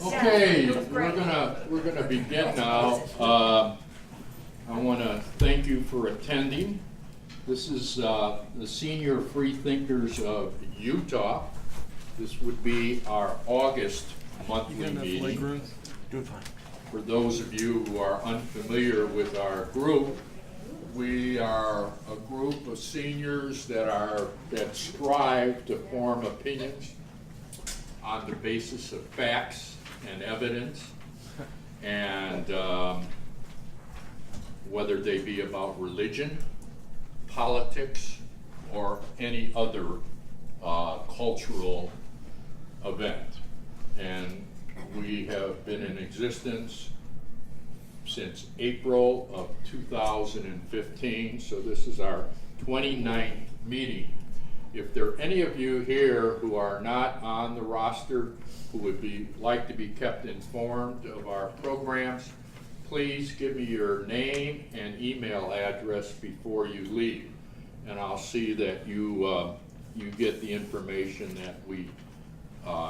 Okay, we're gonna begin now. I want to thank you for attending. This is the Senior Freethinkers of Utah. This would be our August monthly meeting. For those of you who are unfamiliar with our group, we are a group of seniors that strive to form opinions on the basis of facts and evidence, and whether they be about religion, politics, or any other cultural event. And we have been in existence since April of 2015, so this is our 29th meeting. If there are any of you here who are not on the roster, who would like to be kept informed of our programs, please give me your name and email address before you leave, and I'll see that you get the information that we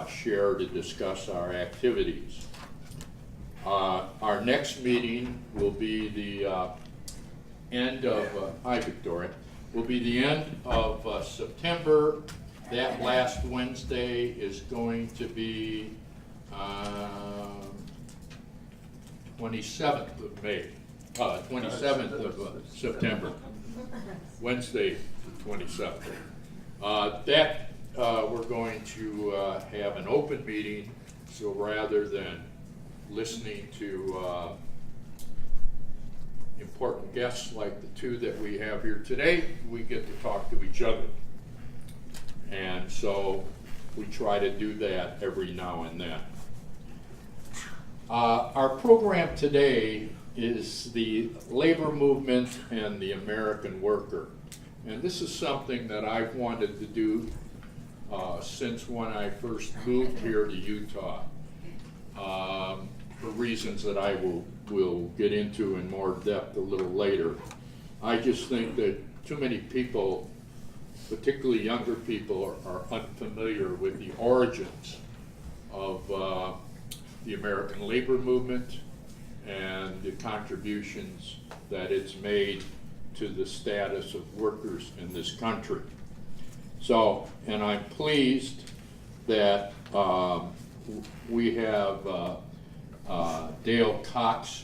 share to discuss our activities. Our next meeting will be the end of, hi Victoria, will be the end of September. That last Wednesday is going to be 27th of May, 27th of September, Wednesday the 27th. We're going to have an open meeting, so rather than listening to important guests like the two that we have here today, we get to talk to each other. And so we try to do that every now and then. Our program today is the labor movement and the American worker. And this is something that I've wanted to do since when I first moved here to Utah, for reasons that I will get into in more depth a little later. I just think that too many people, particularly younger people, are unfamiliar with the origins of the American labor movement and the contributions that it's made to the status of workers in this country. So, and I'm pleased that we have Dale Cox,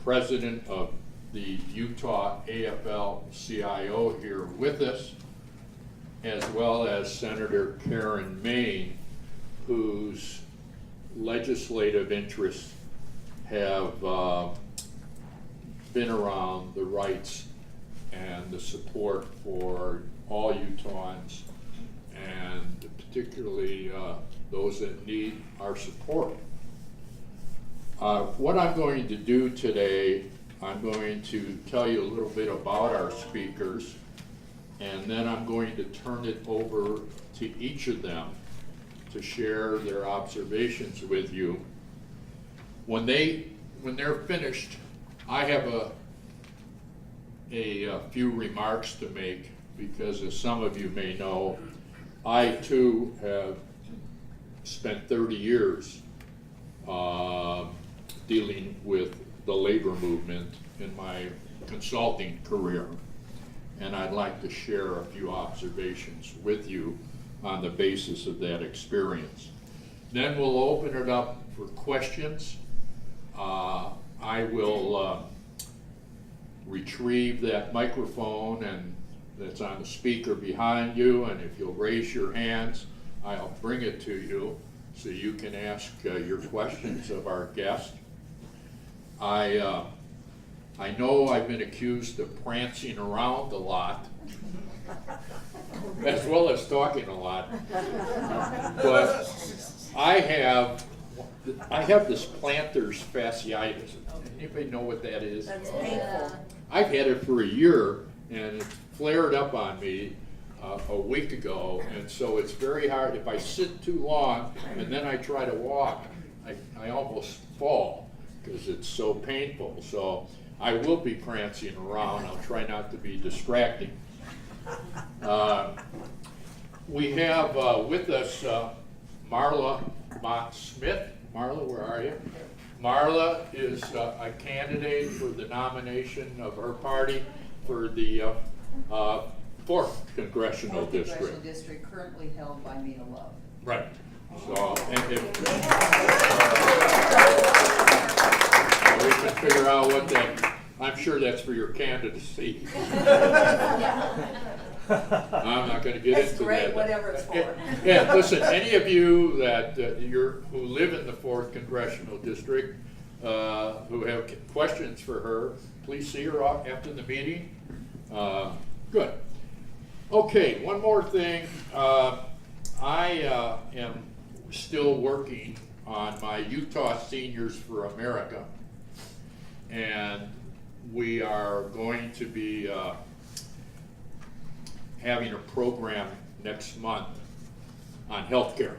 president of the Utah AFL-CIO, here with us, as well as Senator Karen Mayne, whose legislative interests have been around the rights and the support for all Utahns, and particularly those that need our support. What I'm going to do today, I'm going to tell you a little bit about our speakers, and then I'm going to turn it over to each of them to share their observations with you. When they're finished, I have a few remarks to make, because as some of you may know, I too have spent 30 years dealing with the labor movement in my consulting career, and I'd like to share a few observations with you on the basis of that experience. Then we'll open it up for questions. I will retrieve that microphone and that's on the speaker behind you, and if you'll raise your hands, I'll bring it to you so you can ask your questions of our guest. I know I've been accused of prancing around a lot, as well as talking a lot, but I have this plantar's fasciitis. Anybody know what that is? That's painful. I've had it for a year, and it flared up on me a week ago, and so it's very hard. If I sit too long and then I try to walk, I almost fall because it's so painful. So I will be prancing around. I'll try not to be distracting. We have with us Marla Mott-Smith, Marla, where are you? Marla is a candidate for the nomination of her party for the 4th Congressional District. Congressional District, currently held by Mayne Love. Right. So, and if, we can figure out what that, I'm sure that's for your candidacy. I'm not going to get That's into great, that. whatever it's for. Yeah, listen, any of you that who live in the 4th Congressional District who have questions for her, please see her after the meeting. Good. Okay, one more thing. I am still working on my Utah Seniors for America, and we are going to be having a program next month on healthcare.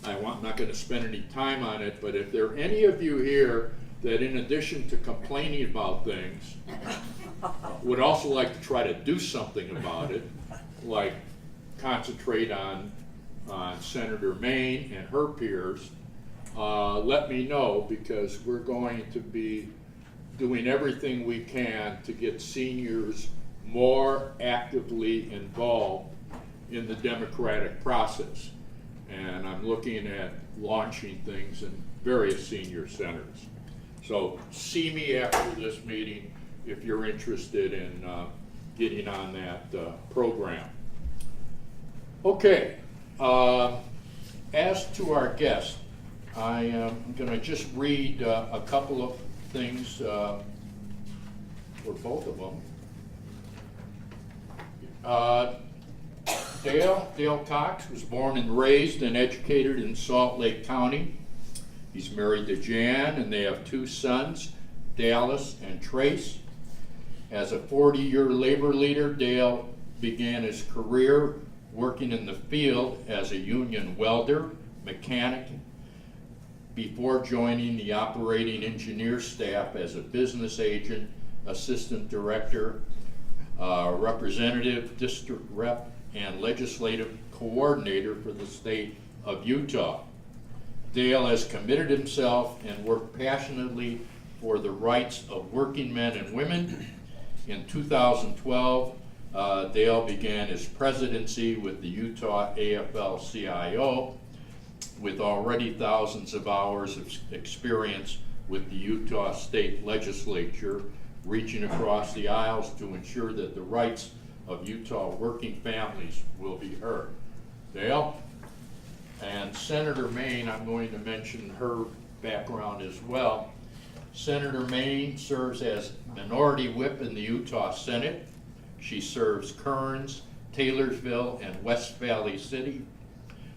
I'm not going to spend any time on it, but if there are any of you here that, in addition to complaining about things, would also like to try to do something about it, like concentrate on Senator Mayne and her peers, let me know, because we're going to be doing everything we can to get seniors more actively involved in the democratic process. And I'm looking at launching things in various senior centers. So see me after this meeting if you're interested in getting on that program. Okay, as to our guest, I am going to just read a couple of things for both of them. Dale Cox was born and raised and educated in Salt Lake County. He's married to Jan, and they have 2 sons, Dallas and Trace. As a 40-year labor leader, Dale began his career working in the field as a union welder, mechanic, before joining the operating engineer staff as a business agent, assistant director, representative, district rep, and legislative coordinator for the state of Utah. Dale has committed himself and worked passionately for the rights of working men and women. In 2012, Dale began his presidency with the Utah AFL-CIO, with already thousands of hours of experience with the Utah State Legislature, reaching across the aisles to ensure that the rights of Utah working families will be heard. Dale? And Senator Mayne, I'm going to mention her background as well. Senator Mayne serves as Minority Whip in the Utah Senate. She serves Kearns, Taylorsville, and West Valley City.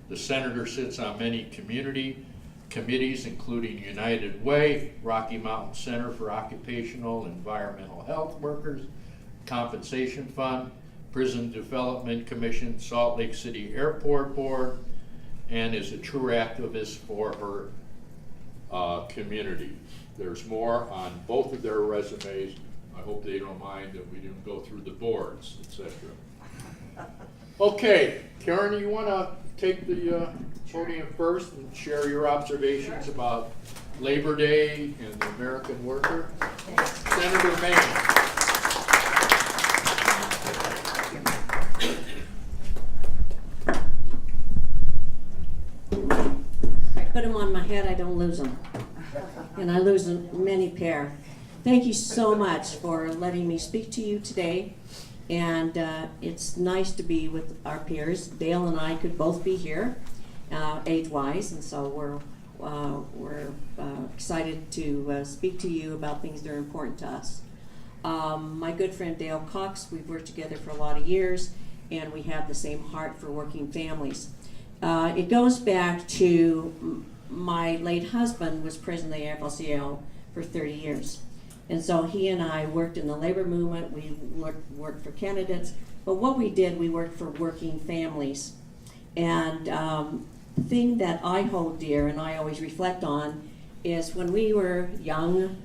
The senator sits on many community committees, including United Way, Rocky Mountain Center for Occupational and Environmental Health Workers, Compensation Fund, Prison Development Commission, Salt Lake City Airport Board, and is a true activist for her community. There's more on both of their resumes. I hope they don't mind that we didn't go through the boards, etc. Okay, Karen, you want to take the podium first and share your observations about Labor Day and the American worker? Senator Mayne. I put them on my head, I don't lose them. And I lose many pair. Thank you so much for letting me speak to you today. And it's nice to be with our peers. Dale and I could both be here, age-wise, and so we're excited to speak to you about things that are important to us. My good friend Dale Cox, we've worked together for a lot of years, and we have the same heart for working families. It goes back to my late husband was president of the AFL-CIO for 30 years. And so he and I worked in the labor movement. We worked for candidates. But what we did, we worked for working families. And the thing that I hold dear and I always reflect on is when we were young,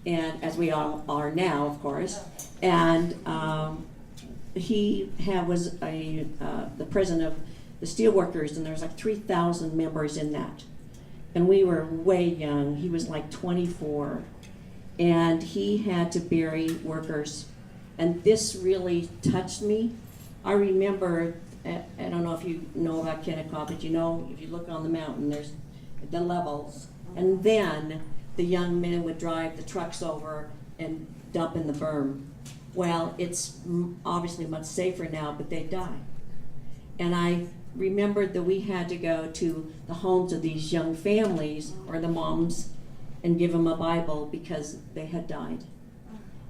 and as we all are now, of course, and he was the president of the steelworkers, and there was like 3,000 members in that. and we were way young. He was like 24, and he had to bury workers, and this really touched me. I remember, I don't know if you know about Kennecott, but you know, if you look on the mountain, there's the levels, and then the young men would drive the trucks over and dump in the berm. Well, it's obviously much safer now, but they die. And I remembered that we had to go to the homes of these young families, or the moms, and give them a Bible because they had died.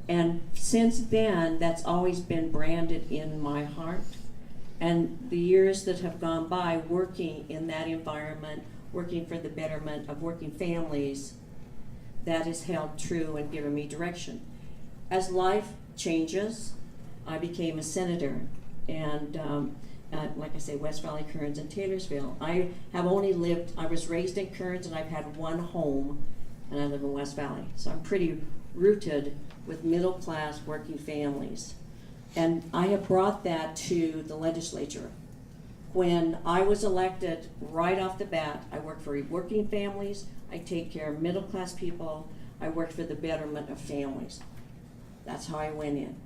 And since then, that's always been branded in my heart. And the years that have gone by working in that environment, working for the betterment of working families, that has held true and given me direction. As life changes, I became a senator, and like I say, West Valley, Kearns, and Taylorsville. I was raised in Kearns, and I've had one home, and I live in West Valley. So I'm pretty rooted with middle class working families. And I have brought that to the legislature. When I was elected, right off the bat, I work for working families, I take care of middle class people, I work for the betterment of families. That's how I went in.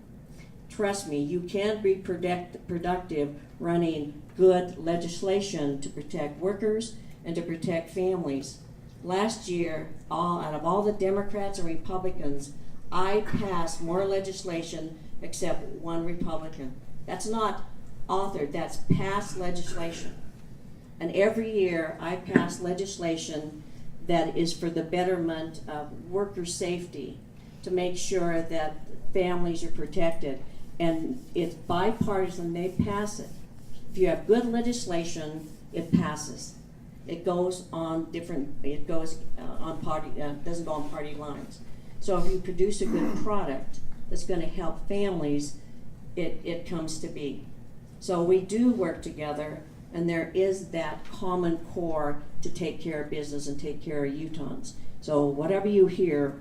Trust me, you can be productive running good legislation to protect workers and to protect families. Last year, out of all the Democrats and Republicans, I passed more legislation except one Republican. That's not authored, that's passed legislation. And every year I pass legislation that is for the betterment of worker safety, to make sure that families are protected. And it's bipartisan, they pass it. If you have good legislation, it passes. It goes on on party, doesn't go on party lines. So if you produce a good product that's going to help families, it comes to be. So we do work together, and there is that common core to take care of business and take care of Utahns. So whatever you hear,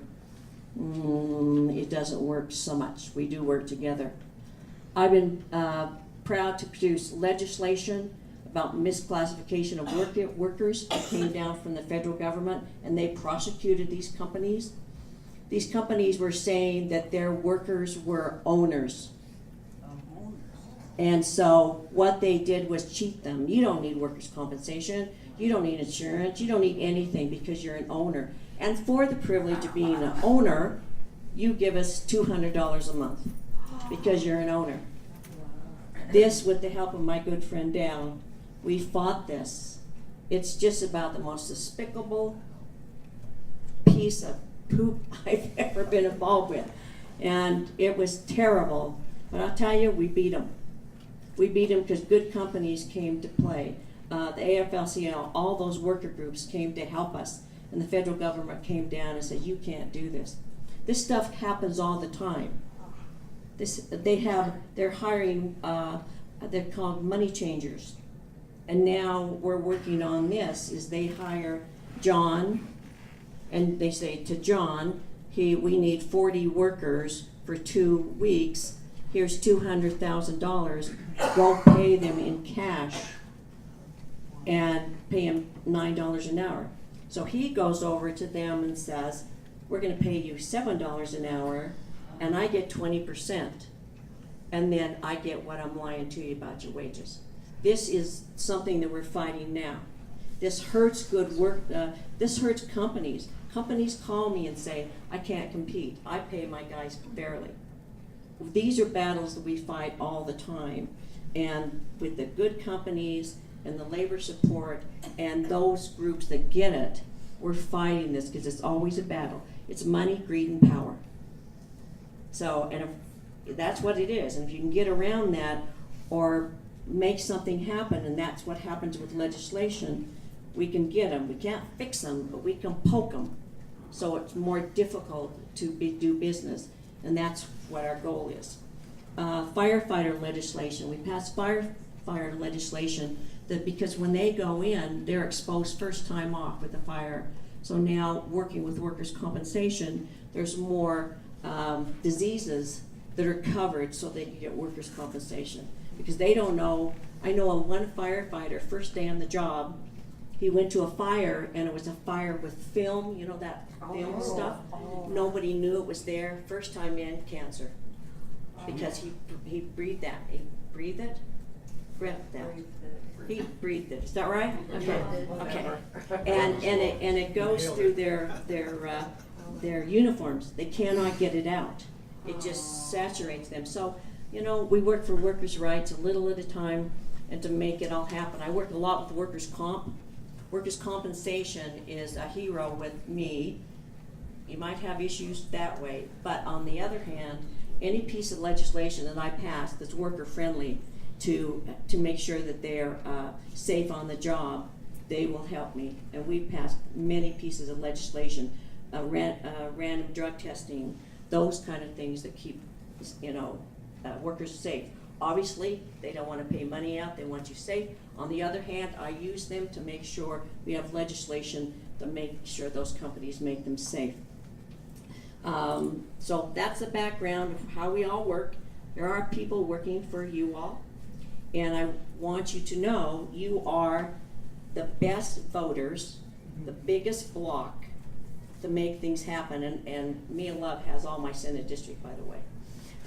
it doesn't work so much. We do work together. I've been proud to produce legislation about misclassification of workers that came down from the federal government, and they prosecuted these companies. These companies were saying that their workers were owners. And so what they did was cheat them. You don't need workers' compensation, you don't need insurance, you don't need anything because you're an owner. And for the privilege of being an owner, you give us $200 a month because you're an owner. This, with the help of my good friend Dale, we fought this. It's just about the most despicable piece of poop I've ever been involved with. And it was terrible. But I'll tell you, we beat them. We beat them because good companies came to play. The AFL-CIO, all those worker groups came to help us. And the federal government came down and said, you can't do this. This stuff happens all the time. They're hiring, they're called money changers. And now we're working on this, is they hire John, and they say to John, we need 40 workers for 2 weeks. Here's $200,000. Go pay them in cash and pay him $9 an hour. So he goes over to them and says, we're going to pay you $7 an hour, and I get 20%. And then I get what I'm lying to you about your wages. This is something that we're fighting now. This hurts good work. This hurts companies. Companies call me and say, I can't compete. I pay my guys fairly. These are battles that we fight all the time. And with the good companies and the labor support and those groups that get it, we're fighting this because it's always a battle. It's money, greed, and power. So, and if that's what it is. And if you can get around that or make something happen, and that's what happens with legislation, we can get them. We can't fix them, but we can poke them. So it's more difficult to do business, and that's what our goal is. Firefighter legislation. We passed firefighter legislation that because when they go in, they're exposed first time off with the fire. So now working with workers' compensation, there's more diseases that are covered so they can get workers' compensation. Because they don't know. I know of one firefighter, first day on the job, He went to a fire, and it was a fire with film, you know, that film stuff. Nobody knew it was there. First time in, cancer. Because he breathed that. He breathed it? Breathed that. He breathed it. Is that right? Okay. Okay. And it goes through their uniforms. They cannot get it out. It just saturates them. So, you know, we work for workers' rights a little at a time, and to make it all happen. I work a lot with workers' comp. Workers' compensation is a hero with me. You might have issues that way, but on the other hand, any piece of legislation that I pass that's worker friendly to make sure that they're safe on the job, they will help me. And we've passed many pieces of legislation, random drug testing, those kind of things that keep, you know, workers safe. Obviously, they don't want to pay money out, they want you safe. On the other hand, I use them to make sure we have legislation to make sure those companies make them safe. So that's the background of how we all work. There are people working for you all, and I want you to know you are the best voters, the biggest block to make things happen, and Mia Love has all my Senate district, by the way.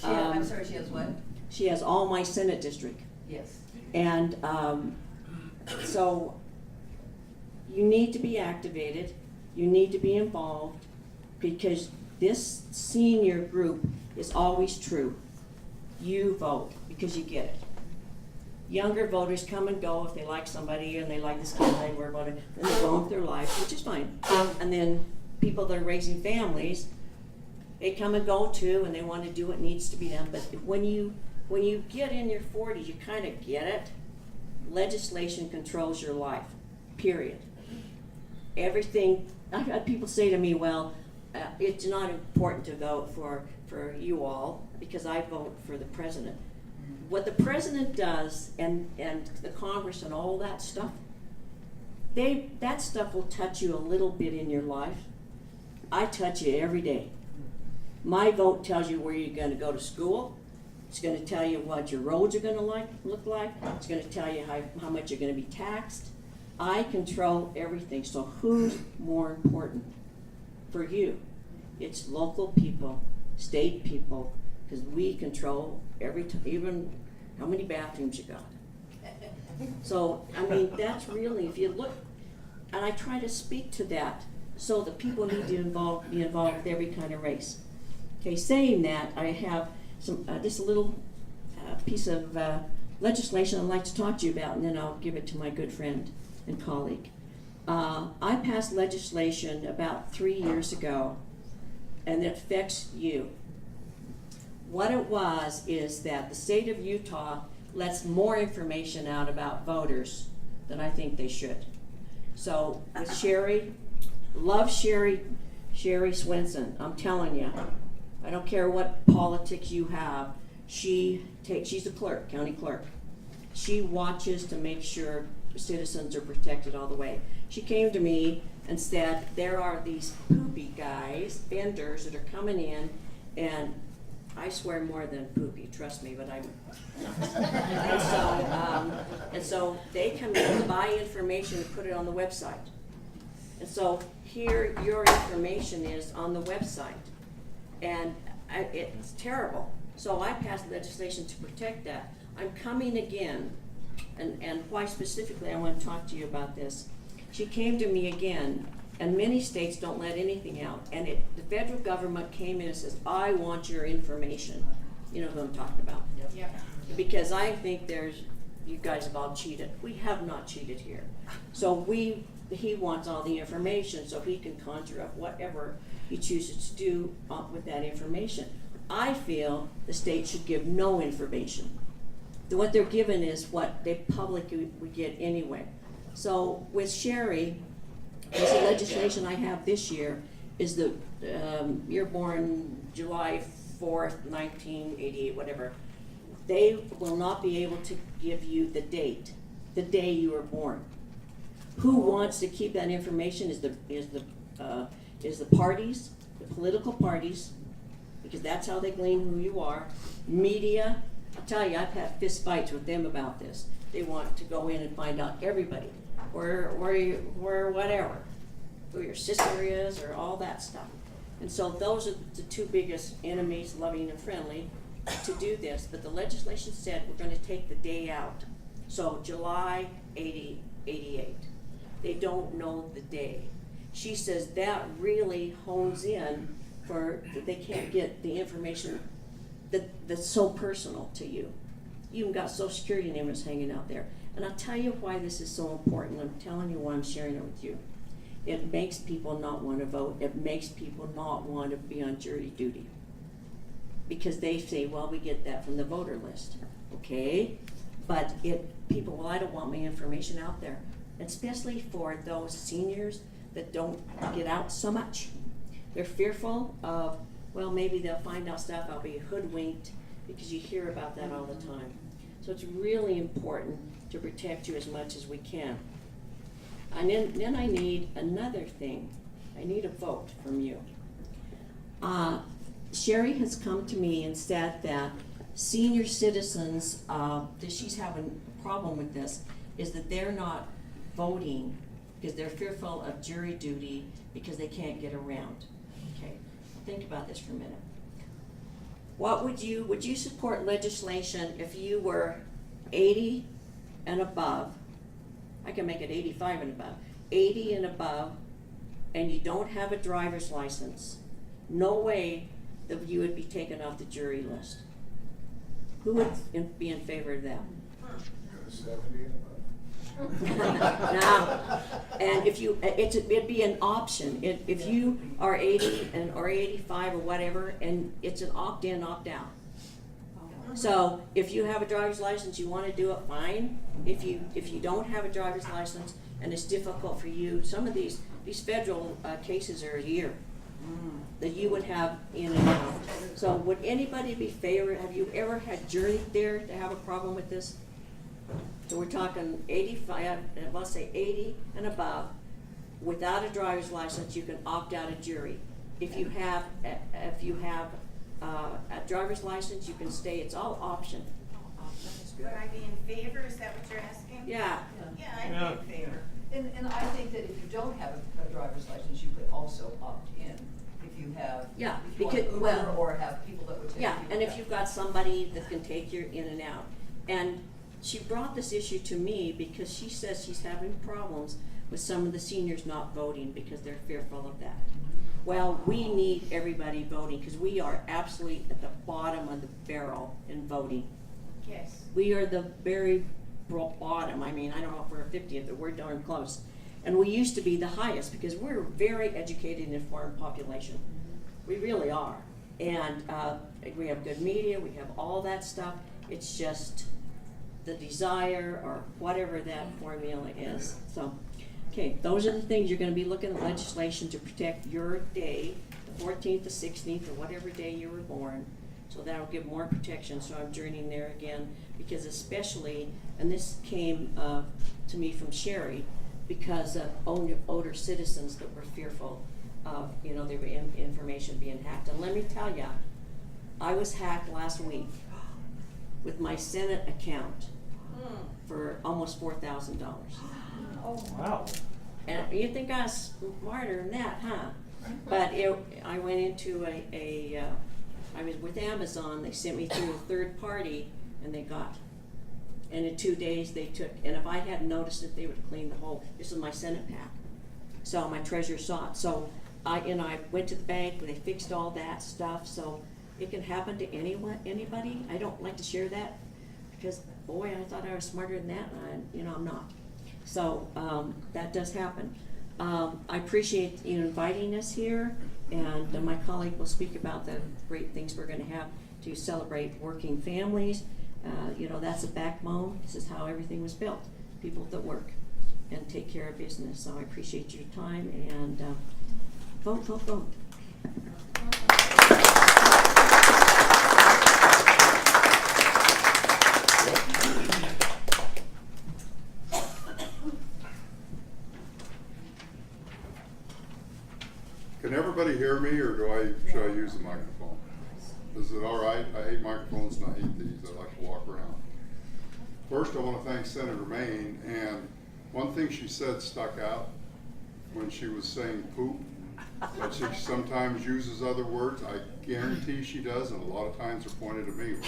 I'm sorry, she has what? She has all my Senate district. Yes. And so you need to be activated, you need to be involved, because this senior group is always true. You vote because you get it. Younger voters come and go if they like somebody and they like this candidate, worry about it, then they go on with their life, which is fine. And then people that are raising families, they come and go too, and they want to do what needs to be done. But when you get in your 40s, you kind of get it. Legislation controls your life, period. Everything, I've had people say to me, well, it's not important to vote for you all because I vote for the president. What the president does and the Congress and all that stuff, that stuff will touch you a little bit in your life. I touch it every day. My vote tells you where you're going to go to school. It's going to tell you what your roads are going to look like. It's going to tell you how much you're going to be taxed. I control everything. So who's more important for you? It's local people, state people, because we control even how many bathrooms you got. So, I mean, that's really, if you look, and I try to speak to that, so the people need to be involved with every kind of race. Okay, saying that, I have just a little piece of legislation I'd like to talk to you about, and then I'll give it to my good friend and colleague. I passed legislation about 3 years ago, and it affects you. What it was is that the state of Utah lets more information out about voters than I think they should. So with Sherry, love Sherry Swenson, I'm telling you, I don't care what politics you have, she's a clerk, county clerk. She watches to make sure citizens are protected all the way. She came to me and said, there are these poopy guys, vendors that are coming in, and I swear more than poopy, trust me, but and so they come in and buy information and put it on the website. And so here your information is on the website. And it's terrible. So I passed legislation to protect that. I'm coming again, and why specifically I want to talk to you about this. She came to me again, and many states don't let anything out. And the federal government came in and says, I want your information. You know who I'm talking about. Yep. Because I think you guys have all cheated. We have not cheated here. So he wants all the information so he can conjure up whatever he chooses to do with that information. I feel the state should give no information. What they're given is what they publicly would get anyway. So with Sherry, there's a legislation I have this year is the you're born July 4th, 1988, whatever. They will not be able to give you the date, the day you were born. Who wants to keep that information is the parties, the political parties, because that's how they glean who you are. Media, I'll tell you, I've had fist fights with them about this. They want to go in and find out everybody. or whatever, who your sister is, or all that stuff. And so those are the two biggest enemies, loving and friendly, to do this. But the legislation said we're going to take the day out. So July 88. They don't know the day. She says that really hones in for, they can't get the information that's so personal to you. You even got Social Security numbers hanging out there. And I'll tell you why this is so important. I'm telling you why I'm sharing it with you. It makes people not want to vote. It makes people not want to be on jury duty. Because they say, well, we get that from the voter list. Okay? But people, well, I don't want my information out there. Especially for those seniors that don't get out so much. They're fearful of, well, maybe they'll find out stuff, I'll be hoodwinked, because you hear about that all the time. So it's really important to protect you as much as we can. And then I need another thing. I need a vote from you. Sherry has come to me and said that senior citizens, that she's having a problem with this, is that they're not voting because they're fearful of jury duty because they can't get around. Okay, think about this for a minute. Would you support legislation if you were 80 and above? I can make it 85 and above. 80 and above, and you don't have a driver's license. No way that you would be taken off the jury list. Who would be in favor of that? 70 and above. Now, and if it'd be an option. If you are 80 or 85 or whatever, and it's an opt-in, opt-out. So if you have a driver's license, you want to do it, fine. If you don't have a driver's license and it's difficult for you, some of these federal cases are a year that you would have in and out. So would anybody be favored? Have you ever had jury there to have a problem with this? So we're talking 85, let's say 80 and above, without a driver's license, you can opt out of jury. If you have a driver's license, you can stay. It's all option. Would I be in favor? Is that what you're asking? Yeah. Yeah, I'd be in favor. And I think that if you don't have a driver's license, you could also opt in if you have, Yeah, if you want because- Uber well, or have people that would take you. Yeah, and if you've got somebody that can take you in and out. And she brought this issue to me because she says she's having problems with some of the seniors not voting because they're fearful of that. Well, we need everybody voting because we are absolutely at the bottom of the barrel in voting. Yes. We are the very bottom. I mean, I don't know if we're 50th, but we're darn close. And we used to be the highest because we're a very educated and informed population. We really are. And we have good media, we have all that stuff. It's just the desire or whatever that formula is. So, okay, those are the things you're going to be looking at legislation to protect your day, the 14th, the 16th, or whatever day you were born. So that'll give more protection. So I'm journeying there again because especially, and this came to me from Sherry, because of older citizens that were fearful of, their information being hacked. And let me tell you, I was hacked last week with my Senate account for almost $4,000. Oh, Wow. And you think I was smarter than that, huh? But I went into I was with Amazon. They sent me through a third party, and they got. And in 2 days they took. And if I hadn't noticed it, they would have cleaned the whole. This is my Senate pack. So my treasurer saw it. So I went to the bank. They fixed all that stuff. So it can happen to anybody. I don't like to share that because boy, I thought I was smarter than that, and I'm not. So that does happen. I appreciate you inviting us here, and my colleague will speak about the great things we're going to have to celebrate working families. That's a backbone. This is how everything was built. People that work and take care of business. So I appreciate your time, and vote, vote, vote. Can everybody hear me, or should I use the microphone? Is it all right? I hate microphones and I hate these. I like to walk around. First, I want to thank Senator Mayne and one thing she said stuck out when she was saying poop, but she sometimes uses other words. I guarantee she does, and a lot of times they're pointed at me. When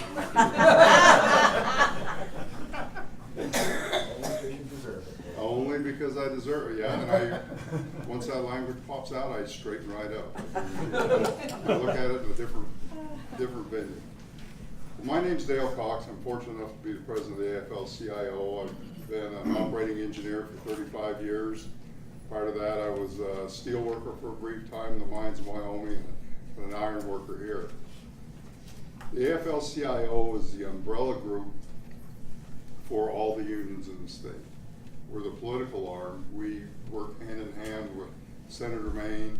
Only because I deserve it, yeah. And once that language pops out, I straighten right up. I look at it in a different venue. My name's Dale Cox. I'm fortunate enough to be the president of the AFL-CIO. I've been an operating engineer for 35 years. Prior to that, I was a steel worker for a brief time in the mines of Wyoming and an iron worker here. The AFL-CIO is the umbrella group for all the unions in the state. We're the political arm. We work hand in hand with Senator Mayne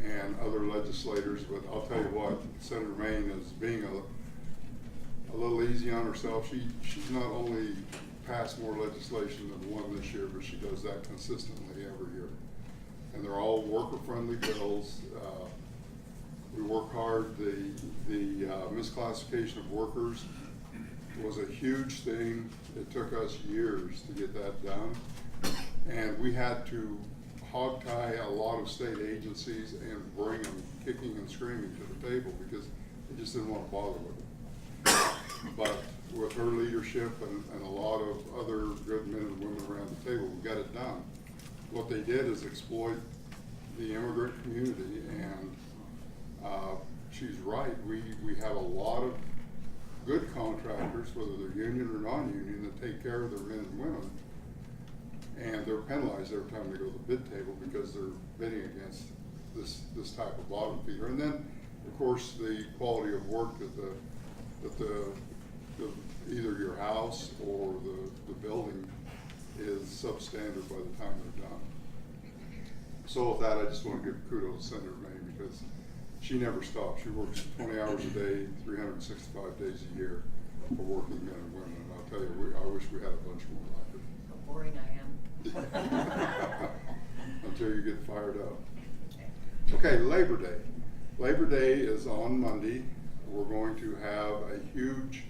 and other legislators, but I'll tell you what, Senator Mayne is being a little easy on herself. She's not only passed more legislation than one this year, but she does that consistently every year. And they're all worker-friendly bills. We work hard. The misclassification of workers was a huge thing. It took us years to get that done. And we had to hog-tie a lot of state agencies and bring them kicking and screaming to the table because they just didn't want to bother with it. But with her leadership and a lot of other good men and women around the table, we got it done. What they did is exploit the immigrant community, and she's right. We have a lot of good contractors, whether they're union or non-union, that take care of their men and women, and they're penalized every time they go to the bid table because they're bidding against this type of bottom feeder. And then, of course, the quality of work that either your house or the building is substandard by the time they're done. So with that, I just want to give kudos to Senator Mayne because she never stops. She works 20 hours a day, 365 days a year for working men and women. And I'll tell you, I wish we had a bunch more like her. How boring I am. Until you get fired up. Okay, Labor Day. Labor Day is on Monday. We're going to have a huge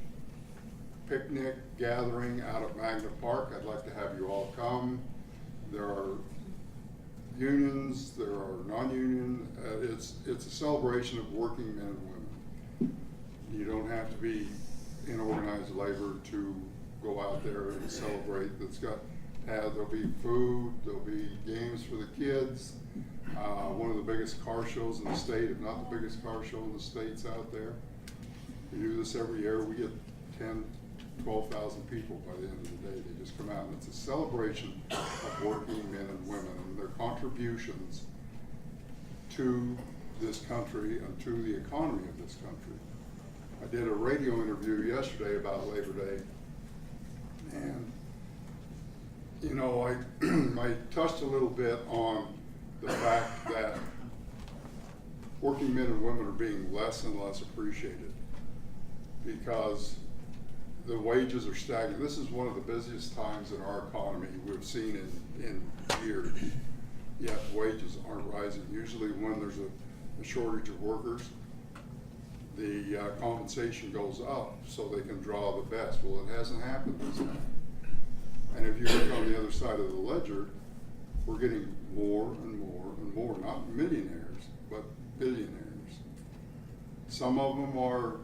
picnic gathering out at Magna Park. I'd like to have you all come. There are unions, there are non-union. It's a celebration of working men and women. You don't have to be in organized labor to go out there and celebrate. There'll be food, there'll be games for the kids. One of the biggest car shows in the state, if not the biggest car show in the state's out there. We do this every year. We get 10, 12,000 people by the end of the day. They just come out, and it's a celebration of working men and women and their contributions to this country and to the economy of this country. I did a radio interview yesterday about Labor Day, and you know, I touched a little bit on the fact that working men and women are being less and less appreciated because the wages are stagnant. This is one of the busiest times in our economy we've seen in years, yet wages aren't rising. Usually when there's a shortage of workers, the compensation goes up so they can draw the best. Well, it hasn't happened this time. And if you look on the other side of the ledger, we're getting more and more and more, not millionaires, but billionaires. Some of them are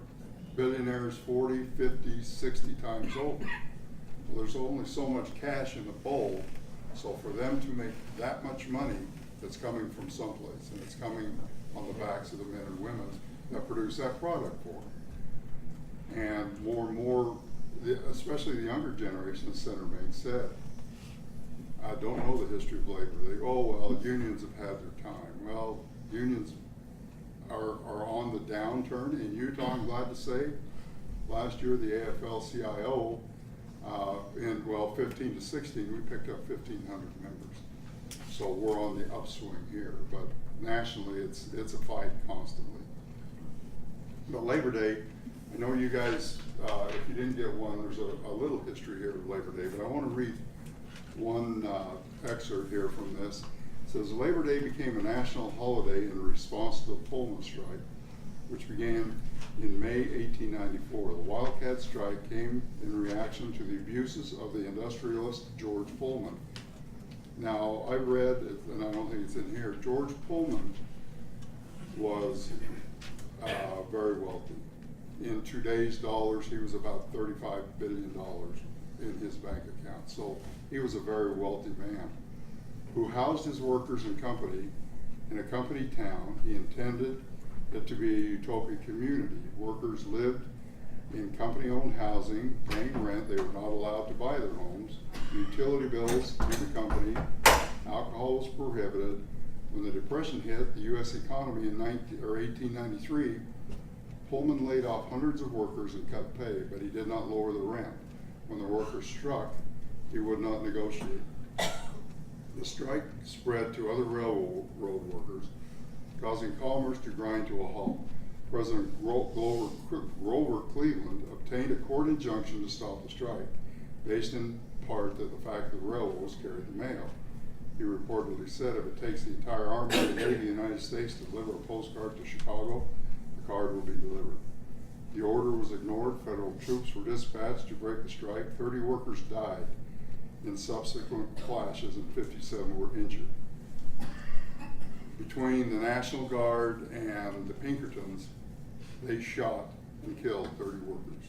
billionaires 40, 50, 60 times over. Well, there's only so much cash in the bowl, so for them to make that much money, that's coming from someplace, and it's coming on the backs of the men and women that produce that product for them. And more, especially the younger generation, as Senator Mayne said, I don't know the history of labor. Well, unions have had their time. Well, unions are on the downturn in Utah, I'm glad to say. Last year, the AFL-CIO, in 15 to 16, we picked up 1,500 members. So we're on the upswing here, but nationally, it's a fight constantly. But Labor Day, I know you guys, if you didn't get one, there's a little history here of Labor Day, but I want to read one excerpt here from this. It says, Labor Day became a national holiday in response to the Pullman strike, which began in May 1894. The Wildcat strike came in reaction to the abuses of the industrialist George Pullman Now, I read, and I don't think it's in here, George Pullman was very wealthy. In today's dollars, he was about $35 billion in his bank account. So he was a very wealthy man who housed his workers and company in a company town. He intended it to be a utopia community. Workers lived in company-owned housing, paying rent. They were not allowed to buy their homes. Utility bills to the company. Alcohol was prohibited. When the Depression hit the U.S. economy in 1893, Pullman laid off hundreds of workers and cut pay, but he did not lower the rent. When the workers struck, he would not negotiate. The strike spread to other railroad workers, causing commerce to grind to a halt. President Grover Cleveland obtained a court injunction to stop the strike, based in part that the fact that the railroads carried the mail. He reportedly said, if it takes the entire army of the United States to deliver a postcard to Chicago, the card will be delivered. The order was ignored. Federal troops were dispatched to break the strike. 30 workers died in subsequent clashes and 57 were injured. Between the National Guard and the Pinkertons, they shot and killed 30 workers.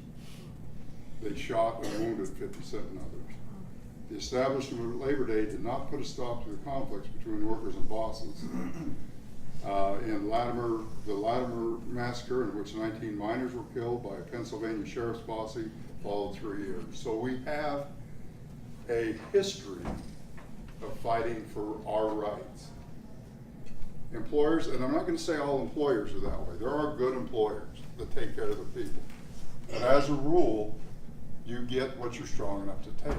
They shot and wounded 57 others. The establishment of Labor Day did not put a stop to the conflicts between workers and bosses. In the Latimer massacre, in which 19 miners were killed by a Pennsylvania sheriff's posse, followed 3 years. So we have a history of fighting for our rights. Employers, and I'm not going to say all employers are that way. There are good employers that take care of the people. But as a rule, you get what you're strong enough to take.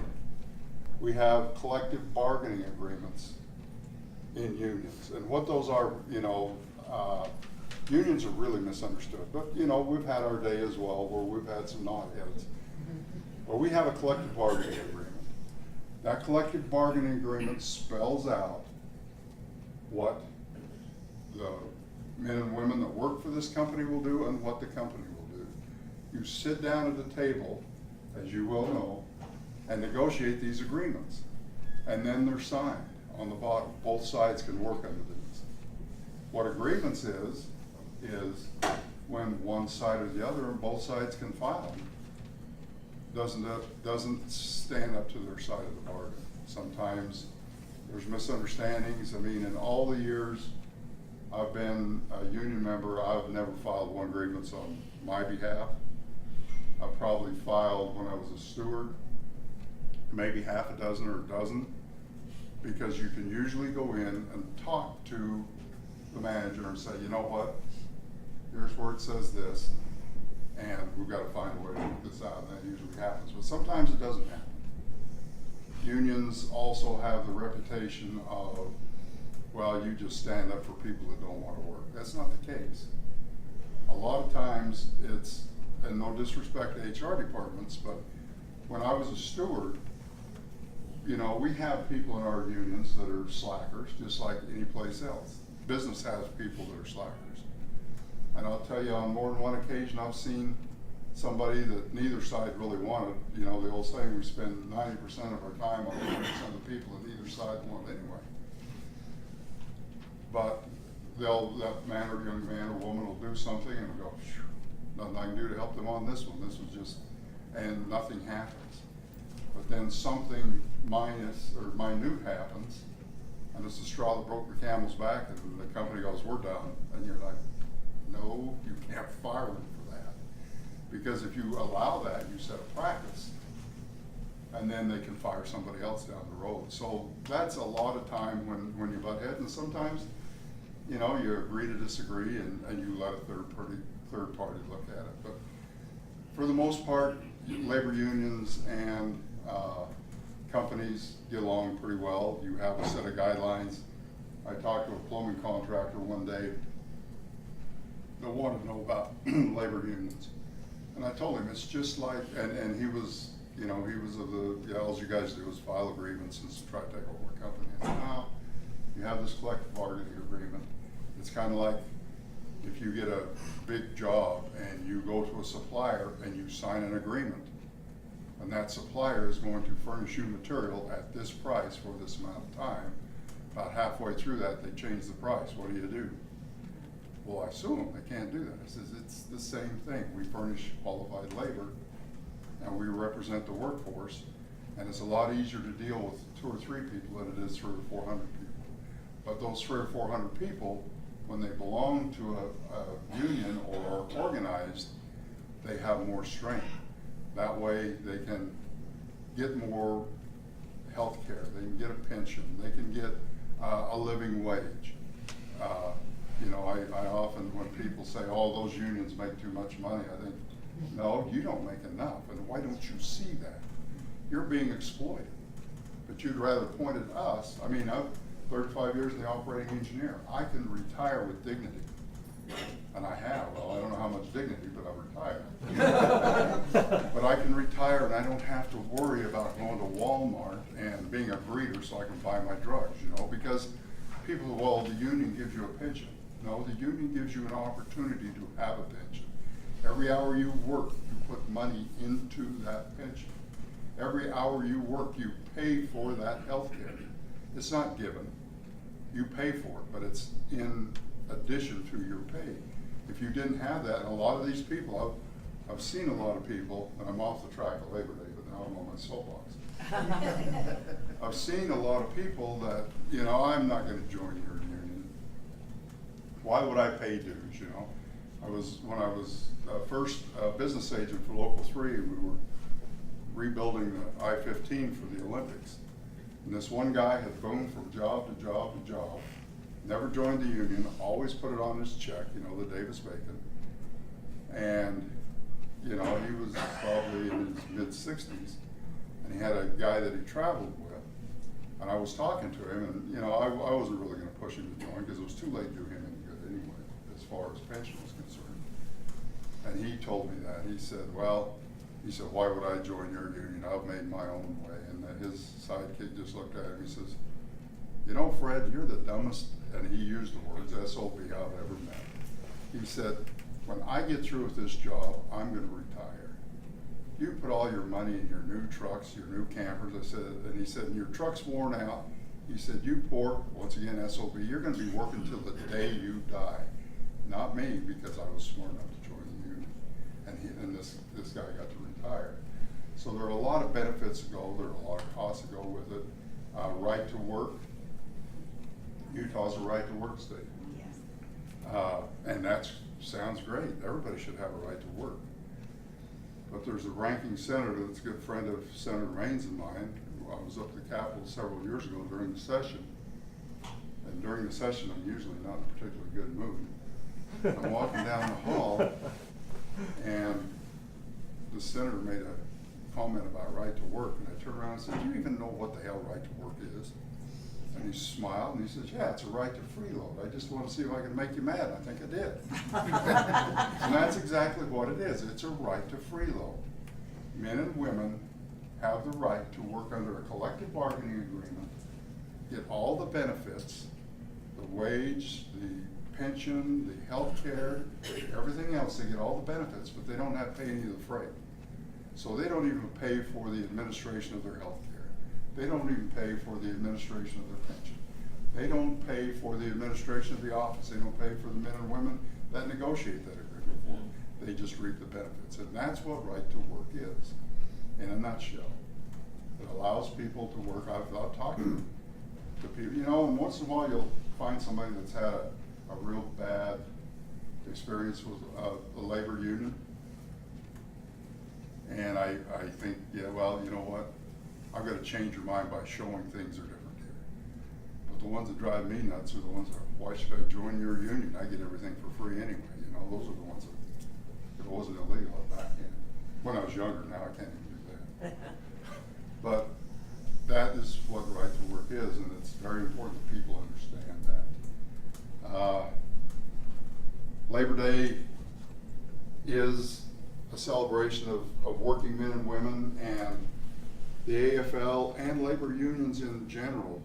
We have collective bargaining agreements in unions. And what those are, unions are really misunderstood. But, we've had our day as well where we've had some knotheads. But we have a collective bargaining agreement. That collective bargaining agreement spells out what the men and women that work for this company will do and what the company will do. You sit down at the table, as you well know, and negotiate these agreements. And then they're signed on the bottom. Both sides can work under these. What a grievance is when one side or the other, and both sides can file them, doesn't stand up to their side of the bargain. Sometimes there's misunderstandings. I mean, in all the years I've been a union member, I've never filed one grievance on my behalf. I've probably filed when I was a steward, maybe half a dozen or a dozen, because you can usually go in and talk to the manager and say, you know what, here's where it says this, and we've got to find a way to work this out, and that usually happens. But sometimes it doesn't happen. Unions also have the reputation of, well, you just stand up for people that don't want to work. That's not the case. A lot of times it's, and no disrespect to HR departments, but when I was a steward, we have people in our unions that are slackers, just like any place else. Business has people that are slackers. And I'll tell you, on more than one occasion, I've seen somebody that neither side really wanted. The old saying, we spend 90% of our time on 90% of the people that neither side want anyway. But that man or young man or woman will do something and go, nothing I can do to help them on this one. This was just, and nothing happens. But then something minute happens, and it's the straw that broke the camel's back, and the company goes, we're done. And you're like, no, you can't fire them for that. Because if you allow that, you set a practice, and then they can fire somebody else down the road. So that's a lot of time when you butt heads, and sometimes, you agree to disagree, and you let a third party look at it. But for the most part, labor unions and companies get along pretty well. You have a set of guidelines. I talked to a plumbing contractor one day that wanted to know about labor unions. And I told him it's just like, and he was, he was of the, all you guys do is file a grievance and try to take over a company. I said, no, you have this collective bargaining agreement. It's kind of like if you get a big job and you go to a supplier and you sign an agreement. and that supplier is going to furnish you material at this price for this amount of time. About halfway through that, they change the price. What do? Well, I sue them. They can't do that. I says, it's the same thing. We furnish qualified labor, and we represent the workforce, and it's a lot easier to deal with 2 or 3 people than it is 300 or 400 people. But those 300 or 400 people, when they belong to a union or are organized, they have more strength. That way they can get more health care, they can get a pension, they can get a living wage. You know, I often, when people say, oh, those unions make too much money, I think, no, you don't make enough, and why don't you see that? You're being exploited, but you'd rather point at us. I mean, I've 35 years in the operating engineer. I can retire with dignity, and I have. Well, I don't know how much dignity, but I've retired. But I can retire, and I don't have to worry about going to Walmart and being a greeter so I can buy my drugs, you know, because people, well, the union gives you a pension. No, the union gives you an opportunity to have a pension. Every hour you work, you put money into that pension. Every hour you work, you pay for that health care. It's not given. You pay for it, but it's in addition to your pay. If you didn't have that, and a lot of these people, I've seen a lot of people, and I'm off the track of Labor Day, but now I'm on my soapbox. I've seen a lot of people that, you know, I'm not going to join your union. Why would I pay dues, you know? When I was first business agent for Local 3, we were rebuilding the I-15 for the Olympics. And this one guy had boomed from job to job to job, never joined the union, always put it on his check, you know, the Davis-Bacon. And, you know, he was probably in his mid-60s, and he had a guy that he traveled with. And I was talking to him, and, you know, I wasn't really going to push him to join because it was too late to do him any good anyway, as far as pension was concerned. And he told me that. He said, well, why would I join your union? I've made my own way. And his sidekick just looked at him. He says, you know, Fred, you're the dumbest, and he used the words SOB I've ever met. He said, when I get through with this job, I'm going to retire. You put all your money in your new trucks, your new campers. I said, and he said, your truck's worn out. He said, you poor, once again, SOB, you're going to be working till the day you die. Not me, because I was smart enough to join the union. And this guy got to retire. So there are a lot of benefits that go, there are a lot of costs that go with it. Right to work. Utah's a right to work state. Yes. And that sounds great. Everybody should have a right to work. But there's a ranking senator that's a good friend of Senator Mayne's and mine. I was up at the Capitol several years ago during the session. And during the session, I'm usually not in a particularly good mood. I'm walking down the hall, and the senator made a comment about right to work, and I turned around and said, do you even know what the hell right to work is? And he smiled, and he says, yeah, it's a right to freeload. I just want to see if I can make you mad. I think I did. And that's exactly what it is. It's a right to freeload. Men and women have the right to work under a collective bargaining agreement, get all the benefits, the wage, the pension, the health care, everything else. They get all the benefits, but they don't have to pay any of the freight. So they don't even pay for the administration of their health care. They don't even pay for the administration of their pension. They don't pay for the administration of the office. They don't pay for the men and women that negotiate that agreement for them. They just reap the benefits. And that's what right to work is, in a nutshell. It allows people to work. I've talked to people, you know, and once in a while you'll find somebody that's had a real bad experience with the labor union. And I think, yeah, well, you know what? I've got to change your mind by showing things are different here. But the ones that drive me nuts are the ones that, why should I join your union? I get everything for free anyway. You know, those are the ones that, if it wasn't illegal, I'd back in. When I was younger, now I can't even do that. But that is what right to work is, and it's very important that people understand that. Labor Day is a celebration of working men and women, and the AFL and labor unions in general,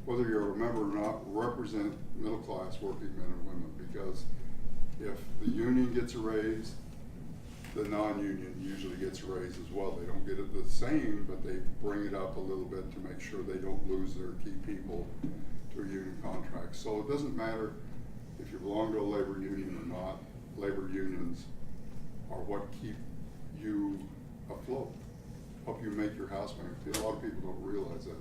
whether you're a member or not, represent middle-class working men and women, because if the union gets a raise, the non-union usually gets a raise as well. They don't get it the same, but they bring it up a little bit to make sure they don't lose their key people to a union contract. So it doesn't matter if you belong to a labor union or not. Labor unions are what keep you afloat, help you make your house payment. A lot of people don't realize that.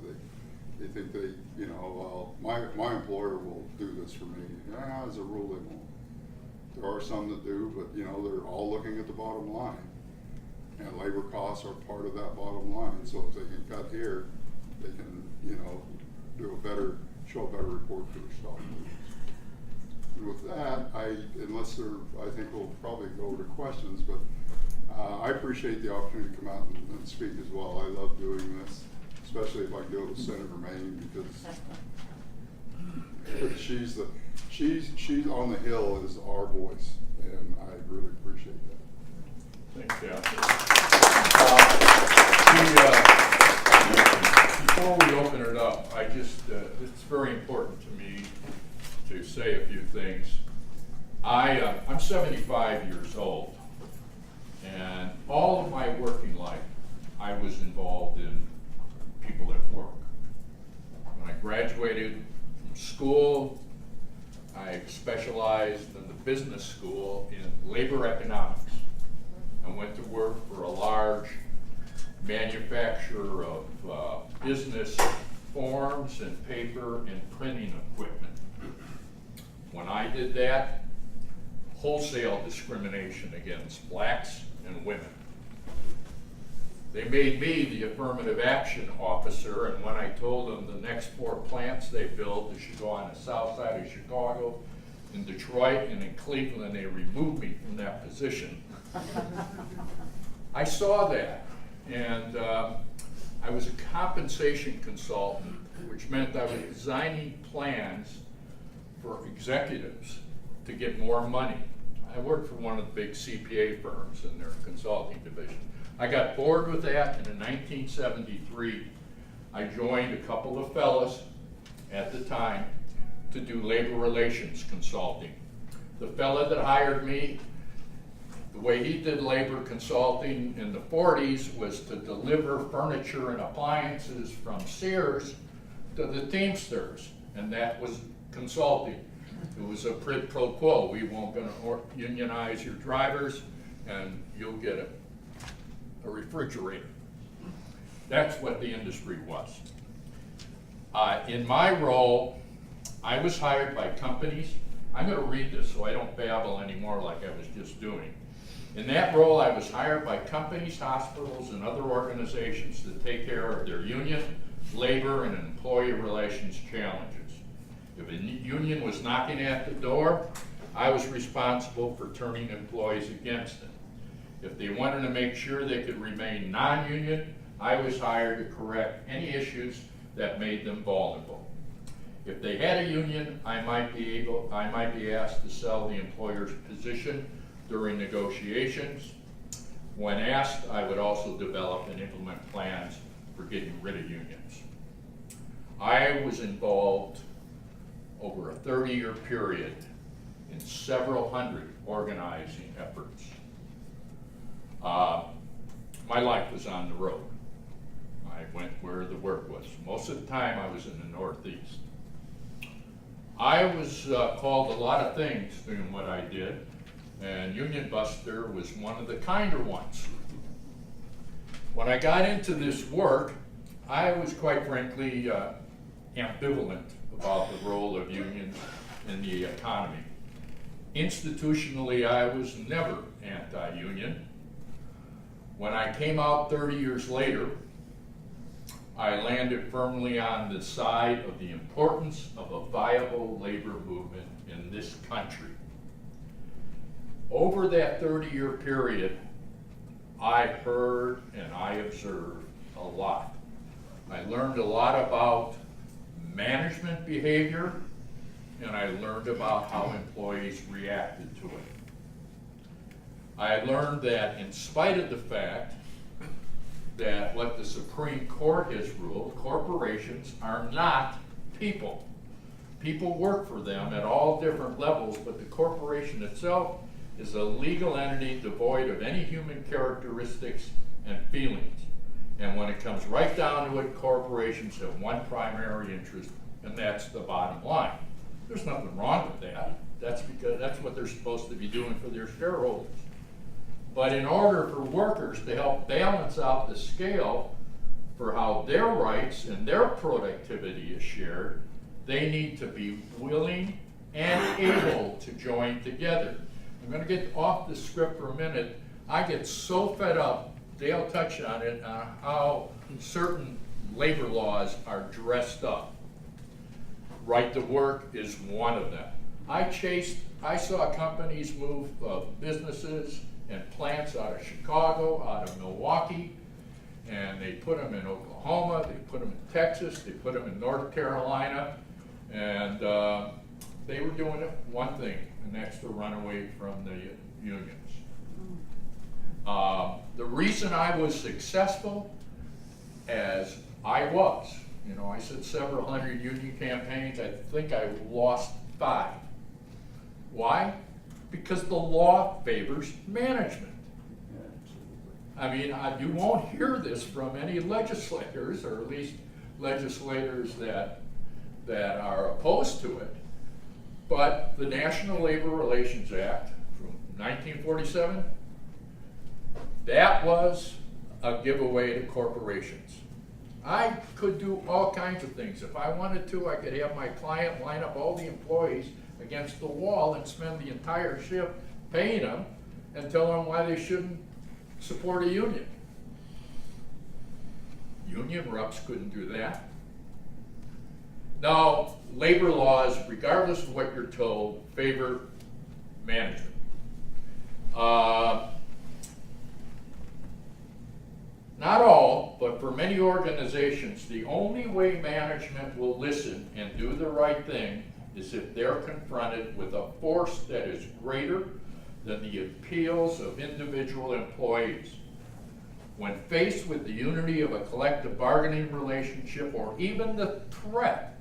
They think they, you know, well, my employer will do this for me. Yeah, as a rule they won't. There are some that do, but you know, they're all looking at the bottom line. And labor costs are part of that bottom line. So if they can cut here, they can, you know, show a better report to their stockholders. And with that, I think we'll probably go to questions, but I appreciate the opportunity to come out and speak as well. I love doing this, especially if I do it with Senator Mayne, because she's on the Hill is our voice, and I really appreciate that. Thanks, Jeff. Before we open it up, it's very important to me to say a few things. I'm 75 years old, and all of my working life, I was involved in people at work. When I graduated from school, I specialized in the business school in labor economics. I went to work for a large manufacturer of business forms and paper and printing equipment. When I did that, wholesale discrimination against blacks and women. They made me the affirmative action officer, and when I told them the next 4 plants they built, they should go on the south side of Chicago, in Detroit, and in Cleveland, they removed me from that position. I saw that, and I was a compensation consultant, which meant I was designing plans for executives to get more money. I worked for one of the big CPA firms in their consulting division. I got bored with that, and in 1973, I joined a couple of fellas at the time to do labor relations consulting. The fella that hired me, the way he did labor consulting in the 40s was to deliver furniture and appliances from Sears to the Teamsters, and that was consulting. It was a quid pro quo. We won't going to unionize your drivers, and you'll get a refrigerator. That's what the industry was. In my role, I was hired by companies. I'm going to read this so I don't babble anymore like I was just doing. In that role, I was hired by companies, hospitals, and other organizations to take care of their union, labor, and employee relations challenges. If a union was knocking at the door, I was responsible for turning employees against it. If they wanted to make sure they could remain non-union, I was hired to correct any issues that made them vulnerable. If they had a union, I might be asked to sell the employer's position during negotiations. When asked, I would also develop and implement plans for getting rid of unions. I was involved over a 30-year period in several hundred organizing efforts. My life was on the road. I went where the work was. Most of the time I was in the Northeast. I was called a lot of things doing what I did, and Union Buster was one of the kinder ones. When I got into this work, I was quite frankly ambivalent about the role of unions in the economy. Institutionally, I was never anti-union. When I came out 30 years later, I landed firmly on the side of the importance of a viable labor movement in this country. Over that 30-year period, I heard and I observed a lot. I learned a lot about management behavior, and I learned about how employees reacted to it. I learned that in spite of the fact that what the Supreme Court has ruled, corporations are not people. People work for them at all different levels, but the corporation itself is a legal entity devoid of any human characteristics and feelings. And when it comes right down to it, corporations have one primary interest, and that's the bottom line. There's nothing wrong with that. That's because that's what they're supposed to be doing for their shareholders. But in order for workers to help balance out the scale for how their rights and their productivity is shared, they need to be willing and able to join together. I'm going to get off the script for a minute. I get so fed up, Dale touched on it, on how certain labor laws are dressed up. Right to work is one of them. I saw companies move businesses and plants out of Chicago, out of Milwaukee, and they put them in Oklahoma, they put them in Texas, they put them in North Carolina, and they were doing one thing, and that's to run away from the unions. The reason I was successful, as I was, you know, I said several hundred union campaigns, I think I lost 5. Why? Because the law favors management. I mean, you won't hear this from any legislators, or at least legislators that are opposed to it. But the National Labor Relations Act from 1947, that was a giveaway to corporations. I could do all kinds of things. If I wanted to, I could have my client line up all the employees against the wall and spend the entire shift paying them and tell them why they shouldn't support a union. Union reps couldn't do that. Now, labor laws, regardless of what you're told, favor management. Not all, but for many organizations, the only way management will listen and do the right thing is if they're confronted with a force that is greater than the appeals of individual employees. When faced with the unity of a collective bargaining relationship or even the threat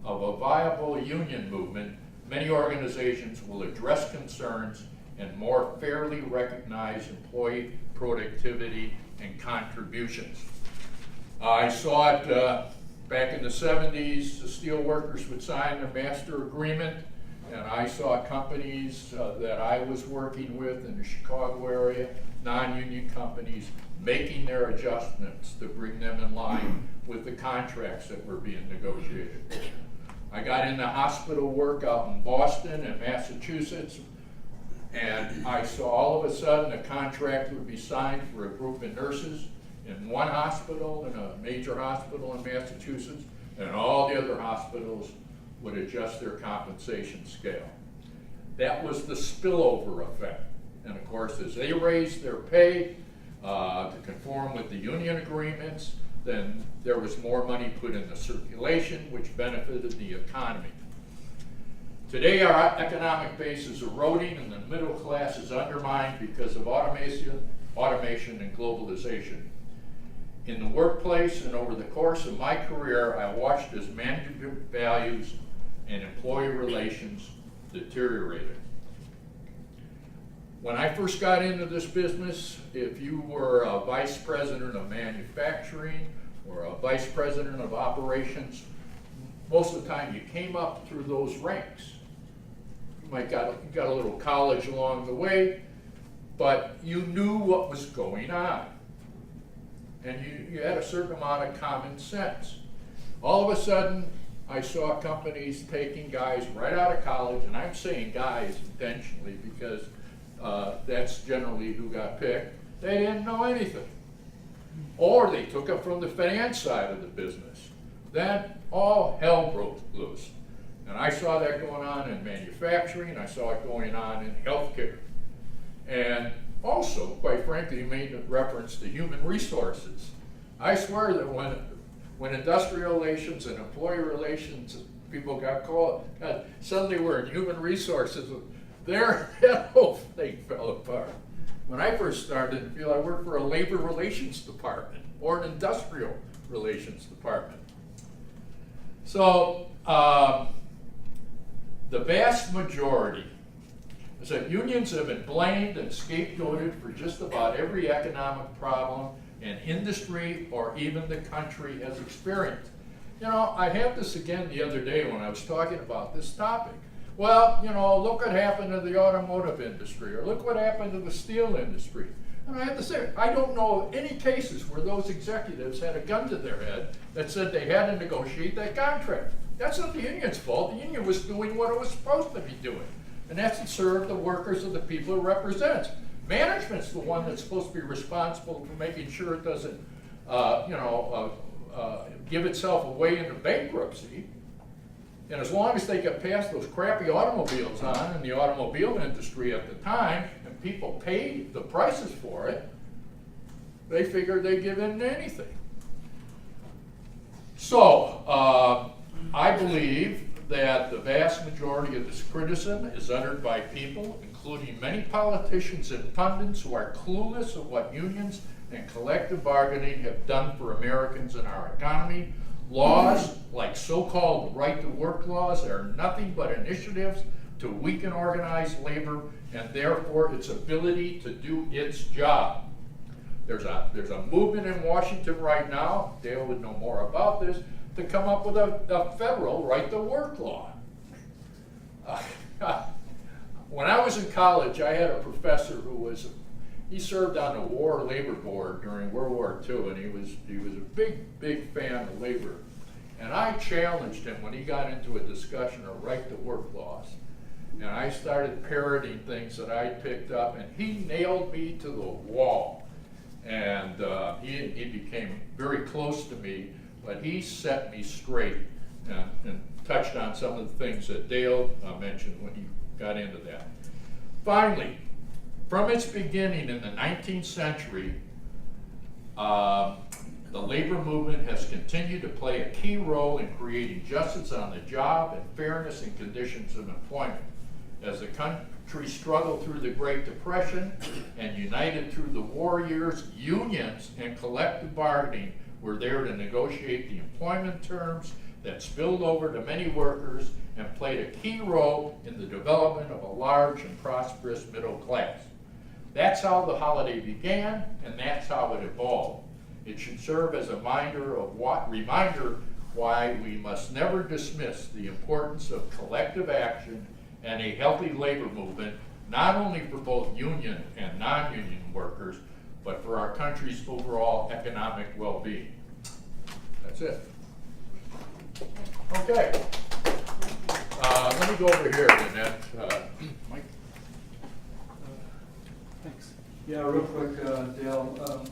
of a viable union movement, many organizations will address concerns and more fairly recognize employee productivity and contributions. I saw it back in the 70s. The steel workers would sign a master agreement, and I saw companies that I was working with in the Chicago area, non-union companies, making their adjustments to bring them in line with the contracts that were being negotiated. I got into hospital work out in Boston and Massachusetts, and I saw all of a sudden a contract would be signed for a group of nurses in one hospital, in a major hospital in Massachusetts, and all the other hospitals would adjust their compensation scale. That was the spillover effect. And of course, as they raised their pay to conform with the union agreements, then there was more money put into circulation, which benefited the economy. Today, our economic base is eroding and the middle class is undermined because of automation and globalization. In the workplace and over the course of my career, I watched as management values and employee relations deteriorated. When I first got into this business, if you were a vice president of manufacturing or a vice president of operations, most of the time you came up through those ranks. You might got a little college along the way, but you knew what was going on. And you had a certain amount of common sense. All of a sudden, I saw companies taking guys right out of college, and I'm saying guys intentionally because that's generally who got picked. They didn't know anything. Or they took it from the finance side of the business. Then all hell broke loose. And I saw that going on in manufacturing, I saw it going on in healthcare. And also, quite frankly, you made a reference to human resources. I swear that when industrial relations and employee relations people got called, suddenly we're in human resources, that whole thing fell apart. When I first started to feel I worked for a labor relations department or an industrial relations department. So the vast majority is that unions have been blamed and scapegoated for just about every economic problem an industry or even the country has experienced. You know, I had this again the other day when I was talking about this topic. Well, you know, look what happened to the automotive industry, or look what happened to the steel industry. And I have to say, I don't know of any cases where those executives had a gun to their head that said they had to negotiate that contract. That's not the union's fault. The union was doing what it was supposed to be doing, and that's to serve the workers of the people it represents. Management's the one that's supposed to be responsible for making sure it doesn't, give itself away into bankruptcy. And as long as they get past those crappy automobiles on in the automobile industry at the time, and people pay the prices for it, they figured they'd give in to anything. So, I believe that the vast majority of this criticism is uttered by people, including many politicians and pundits who are clueless of what unions and collective bargaining have done for Americans and our economy. Laws, like so-called right-to-work laws, are nothing but initiatives to weaken organized labor and therefore its ability to do its job. There's a movement in Washington right now, Dale would know more about this, to come up with a federal right-to-work law. When I was in college, I had a professor he served on the War Labor Board during World War II, and he was a big fan of labor. And I challenged him when he got into a discussion of right-to-work laws. And I started parroting things that I picked up, and he nailed me to the wall. And he became very close to me, but he set me straight and touched on some of the things that Dale mentioned when he got into that. Finally, from its beginning in the 19th century, the labor movement has continued to play a key role in creating justice on the job and fairness in conditions of employment. As the country struggled through the Great Depression and united through the war years, unions and collective bargaining were there to negotiate the employment terms that spilled over to many workers and played a key role in the development of a large and prosperous middle class. That's how the holiday began, and that's how it evolved. It should serve as a reminder why we must never dismiss the importance of collective action and a healthy labor movement, not only for both union and non-union workers, but for our country's overall economic well-being. That's it. Okay. Let me go over here, Jeanette. Mike? Thanks. Yeah, real quick, Dale,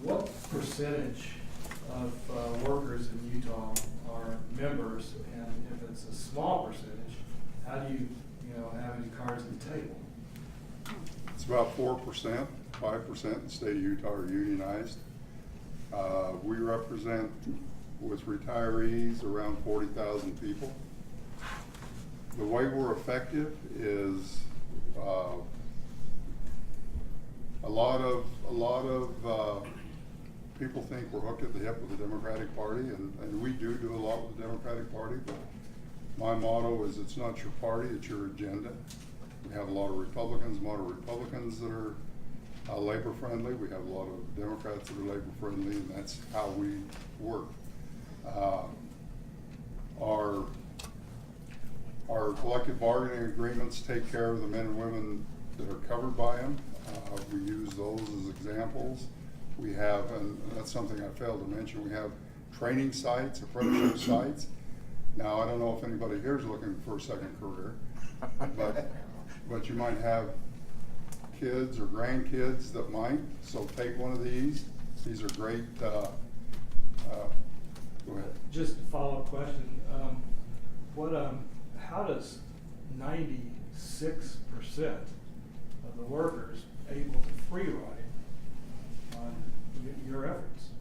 what percentage of workers in Utah are members? And if it's a small percentage, how do you have any cards at the table? It's about 4%, 5% in the state of Utah are unionized. We represent, with retirees, around 40,000 people. The way we're effective is a lot of people think we're hooked at the hip with the Democratic Party, and we do a lot with the Democratic Party, but my motto is it's not your party, it's your agenda. We have a lot of Republicans that are labor friendly. We have a lot of Democrats that are labor friendly, and that's how we work. Our collective bargaining agreements take care of the men and women that are covered by them. We use those as examples. We have, and that's something I failed to mention, we have training sites, apprenticeship sites. Now, I don't know if anybody here is looking for a second career, but you might have kids or grandkids that might, so take one of these. These are great. Go ahead. Just a follow-up question. How does 96% of the workers able to free ride on your efforts?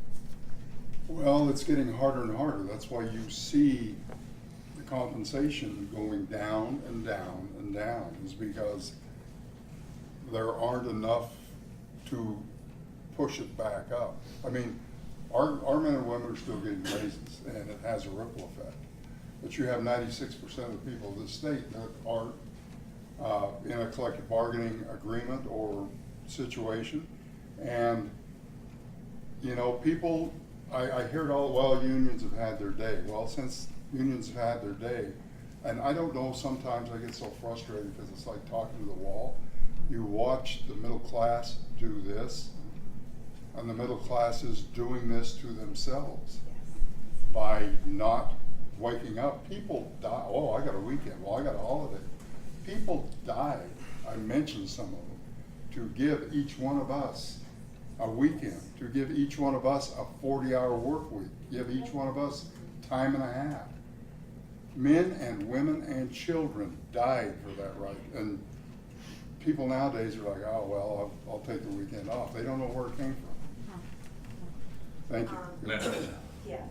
Well, it's getting harder and harder. That's why you see the compensation going down and down and down, is because there aren't enough to push it back up. I mean, our men and women are still getting raises, and it has a ripple effect. But you have 96% of the people of this state that are in a collective bargaining agreement or situation. And, you know, people, I hear it all, well, unions have had their day. Well, since unions have had their day, and I don't know, sometimes I get so frustrated because it's like talking to the wall. You watch the middle class do this, and the middle class is doing this to themselves by not waking up. People die. Oh, I got a weekend. Well, I got a holiday. People died. I mentioned some of them. To give each one of us a weekend, to give each one of us a 40-hour work week, give each one of us time and a half. Men and women and children died for that right. And people nowadays are like, oh, well, I'll take the weekend off. They don't know where it came from. Thank you. Yeah.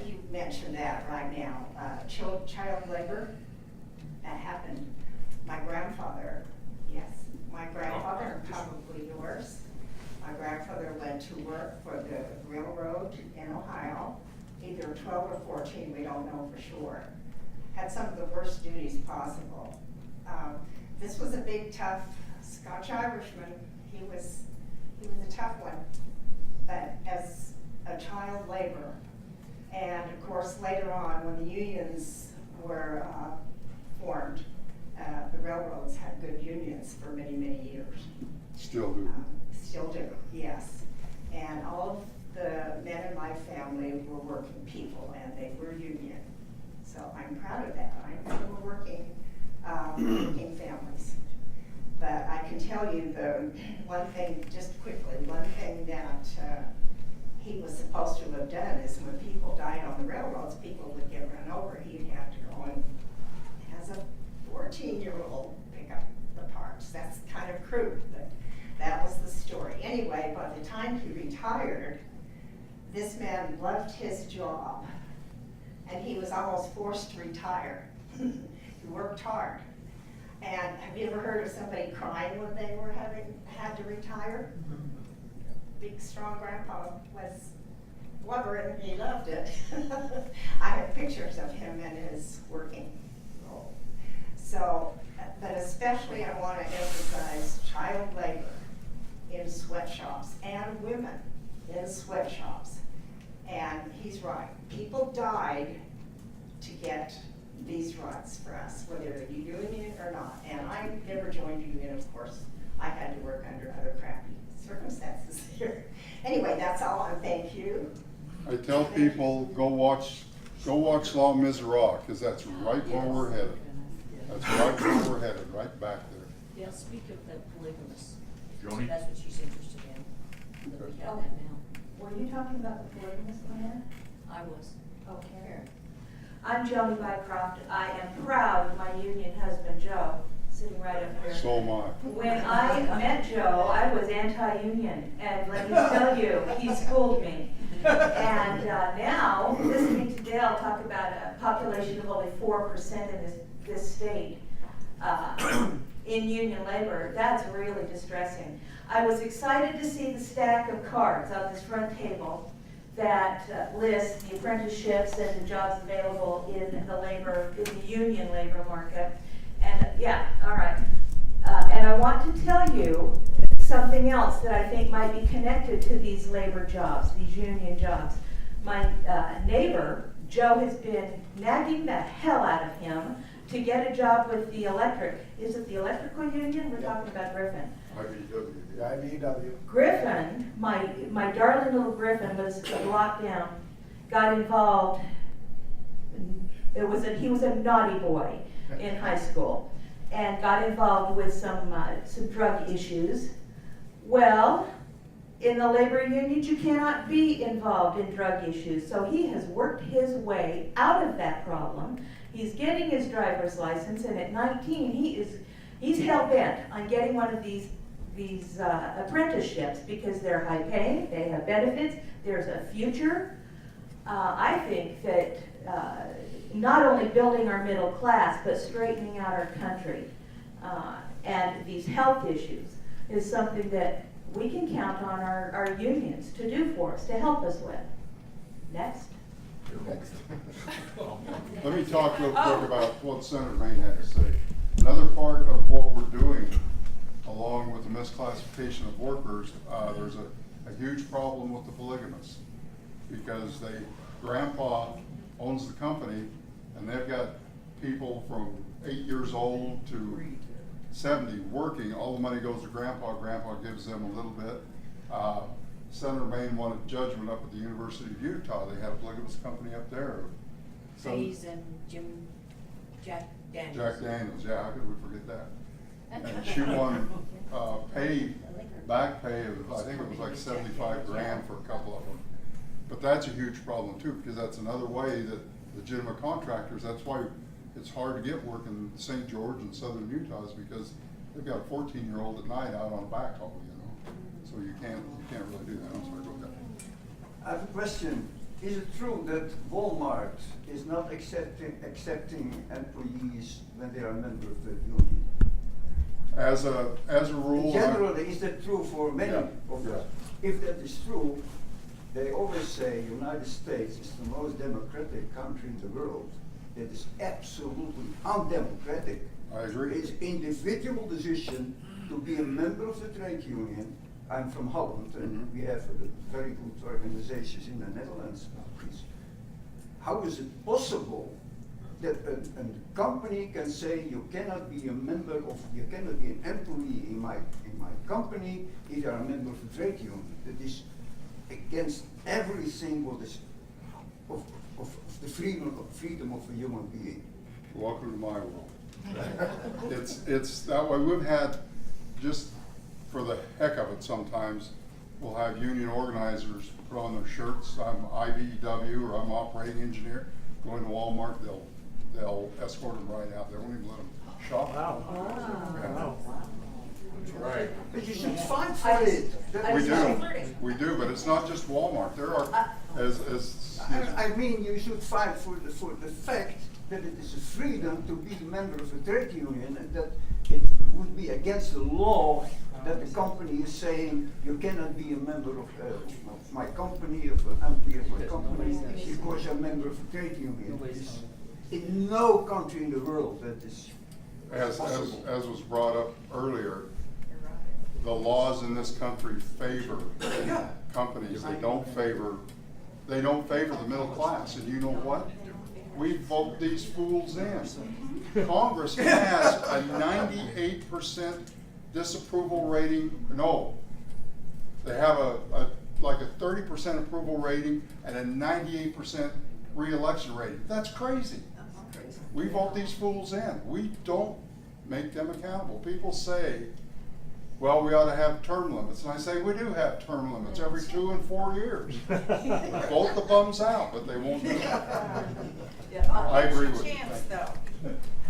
You mentioned that right now. Child labor, that happened. My grandfather, yes, my grandfather, and probably yours. My grandfather went to work for the railroad in Ohio, either 12 or 14, we don't know for sure. Had some of the worst duties possible. This was a big, tough Scotch Irishman. He was a tough one, but as a child laborer. And of course, later on, when the unions were formed, the railroads had good unions for many, many years. Still do. Still do, yes. And all of the men in my family were working people, and they were union. So I'm proud of that. I'm from a working families. But I can tell you the one thing, just quickly, one thing that he was supposed to have done is when people died on the railroads, people would get run over. He'd have to go and, as a 14-year-old, pick up the parts. That's kind of crude, but that was the story. Anyway, by the time he retired, this man loved his job, and he was almost forced to retire. He worked hard. And have you ever heard of somebody crying when they were had to retire? Big, strong grandpa was blubbering, he loved it. I have pictures of him in his working role. So, but especially I want to emphasize child labor in sweatshops and women in sweatshops. And he's right, people died to get these rights for us, whether you union or not. And I never joined a union, of course. I had to work under other crappy circumstances here. Anyway, that's all, and thank you. I tell people, go watch Les Miserables, because that's right where we're headed. That's right where we're headed, right back there. Yeah, speak of the polygamous. Joni? That's what she's interested in. That we have that now. Were you talking about the polygamous plan? I was. Okay. I'm Joni Bycroft. I am proud of my union husband, Joe, sitting right up here. So am I. When I met Joe, I was anti-union, and let me tell you, he schooled me. And now, listening to Dale talk about a population of only 4% in this state in union labor, that's really distressing. I was excited to see the stack of cards on this front table that lists the apprenticeships and the jobs available in the union labor market. And yeah, all right. And I want to tell you something else that I think might be connected to these labor jobs, these union jobs. My neighbor, Joe, has been nagging the hell out of him to get a job with the electric. Is it the electrical union? We're talking about Griffin. IBEW. The IBEW. Griffin, my darling little Griffin, was locked down, got involved. He was a naughty boy in high school, and got involved with some drug issues. Well, in the labor unions, you cannot be involved in drug issues. So he has worked his way out of that problem. He's getting his driver's license, and at 19, he's hell bent on getting one of these apprenticeships because they're high paying, they have benefits, there's a future. I think that not only building our middle class, but straightening out our country and these health issues is something that we can count on our unions to do for us, to help us with. Next. Let me talk real quick about what Senator Mayne had to say. Another misclassification of workers, there's a huge problem with the polygamists. Because grandpa owns the company, and they've got people from 8 years old to 70 working. All the money goes to grandpa. Grandpa gives them a little bit. Senator Mayne wanted judgment up at the University of Utah. They had a polygamist company up there. Hayes and Jack Daniels. Jack Daniels, yeah, how could we forget that? And she won back pay of, I think it was like 75 grand for a couple of them. But that's a huge problem too, because that's another way that legitimate contractors, that's why it's hard to get work in St. George and southern Utah, is because they've got a 14-year-old at night out on backhaul, you know. So you can't really do that. I'm sorry, go ahead. I have a question. Is it true that Walmart is not accepting employees when they are a member of the union? As a rule. Generally, is that true for many Yeah, of yeah. us? If that is true, they always say United States is the most democratic country in the world. That is absolutely undemocratic. I agree. It's individual decision to be a member of the trade union. I'm from Holland, and we have very good organizations in the Netherlands. How is it possible that a company can say you cannot be a member of, you cannot be an employee in my company if you are a member of the trade union? That is against everything what is of the freedom of a human being. Welcome to my world. It's that way. We've had, just for the heck of it, sometimes we'll have union organizers put on their shirts, I'm IBEW or I'm operating engineer, going to Walmart, they'll escort them right out. They won't even let them shop. Wow. Yeah. That's right. But you should fight for it. We do, but it's not just Walmart. There are, I mean, you should fight for the fact that it is a freedom to be a member of a trade union, and that it would be against the law that the company is saying you cannot be a member of my company, of an employee of my company, because you're a member of a trade union. In no country in the world that is possible. as was brought up earlier, the laws in this country favor companies. They don't favor the middle class. And you know what? We vote these fools in. Congress has a 98% disapproval rating. No, they have like a 30% approval rating and a 98% re-election rating. That's crazy. We vote these fools in. We don't make them accountable. People say, well, we ought to have term limits. And I say, we do have term limits every 2 and 4 years. Vote the bums out, but they won't do it. Yeah, I agree with you. Chance, though.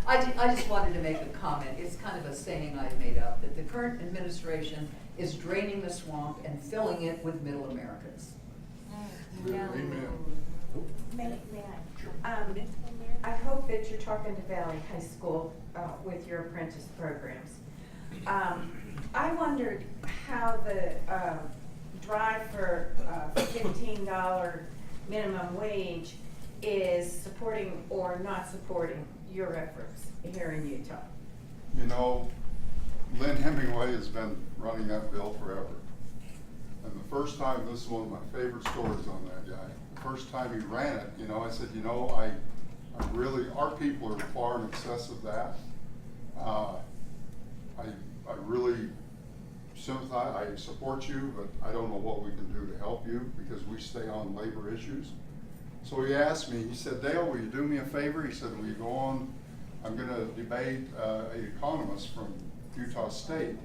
I just wanted to make a comment. It's kind of a saying I made up, that the current administration is draining the swamp and filling it with middle Americans. Amen. I hope that you're talking to Valley High School with your apprentice programs. I wondered how the drive for $15 minimum wage is supporting or not supporting your efforts here in Utah. You know, Lynn Hemingway has been running that bill forever. And the first time, this is one of my favorite stories on that guy. The first time he ran it, you know, I said, you know, I really, our people are far in excess of that. I really sympathize, I support you, but I don't know what we can do to help you because we stay on labor issues. So he asked me, he said, Dale, will you do me a favor? He said, will you go on, I'm gonna debate an economist from Utah State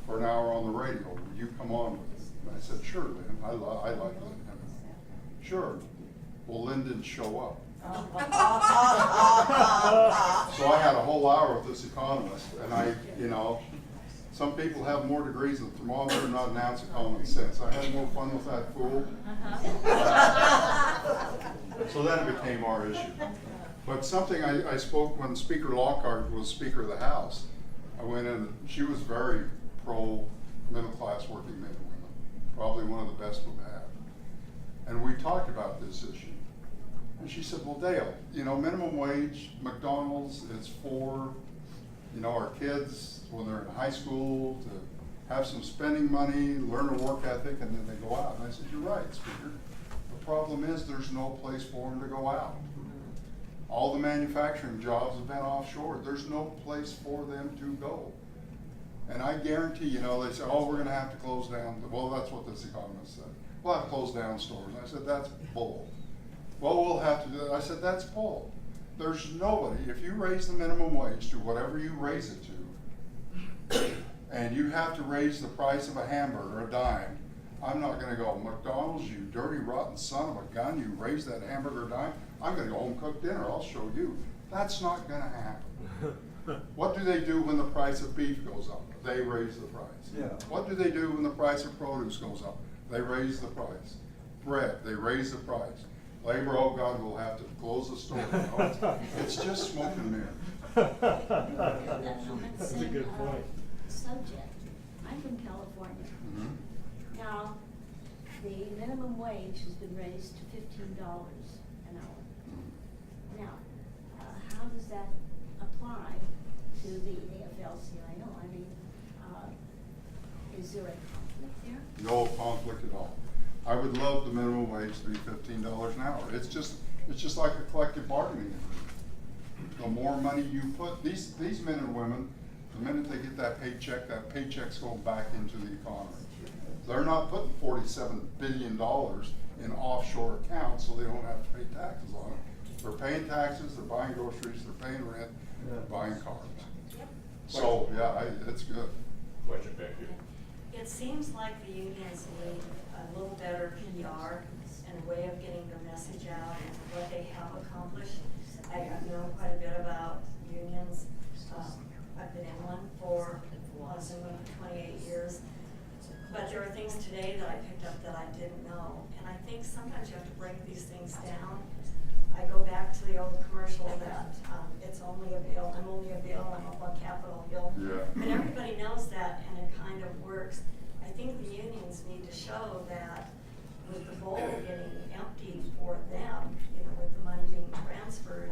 for an hour on the radio. Will you come on with it? And I said, sure, Lynn, I like Lynn Hemingway. Sure. Well, Lynn didn't show up. So I had a whole hour with this economist, and you know, some people have more degrees than thermometer and not an ounce of common sense. I had more fun with that fool. So then it became our issue. But something I spoke when Speaker Lockhart was Speaker of the House. I went in, she was very pro middle class working men and women, probably one of the best we've had. And we talked about this issue. And she said, well, Dale, you know, minimum wage, McDonald's, it's for, you know, our kids when they're in high school have some spending money, learn a work ethic, and then they go out. And I said, you're right, Speaker. The problem is there's no place for them to go out. All the manufacturing jobs have been offshore. There's no place for them to go. And I guarantee, you know, they say, oh, we're gonna have to close down. Well, that's what this economist said. We'll have to close down stores. And I said, that's bull. Well, we'll have to do that. I said, that's bull. There's nobody, if you raise the minimum wage to whatever you raise it to, and you have to raise the price of a hamburger a dime, I'm not gonna go, McDonald's, you dirty rotten son of a gun, you raise that hamburger a dime, I'm gonna go home and cook dinner, I'll show you. That's not gonna happen. What do they do when the price of beef goes up? They raise the price. Yeah. What do they do when the price of produce goes up? They raise the price. Bread, they raise the price. Labor, oh God, we'll have to close the store. No, it's just smoke and mirrors. That's a good point. Subject. I'm from California. Mhm. Now, the minimum wage has been raised to $15 an hour. Now, how does that apply to the AFL-CIO? I mean, is there a conflict there? No conflict at all. I would love the minimum wage to be $15 an hour. It's just like a collective bargaining agreement. The more money you put, these men and women, the minute they get that paycheck's going back into the economy. They're not putting $47 billion in offshore accounts so they don't have to pay taxes on it. They're paying taxes, they're buying groceries, they're paying rent, they're buying cars. So, yeah, it's good. Question back here. It seems like the unions need a little better PR and a way of getting the message out and what they have accomplished. I know quite a bit about unions. I've been in one for 28 years. But there are things today that I picked up that I didn't know. And I think sometimes you have to break these things down. I go back to the old commercial that it's only a bill, I'm only a bill, I'm up on Capitol Hill. Yeah. And everybody knows that, and it kind of works. I think the unions need to show that with the bowl getting empty for them, you know, with the money being transferred,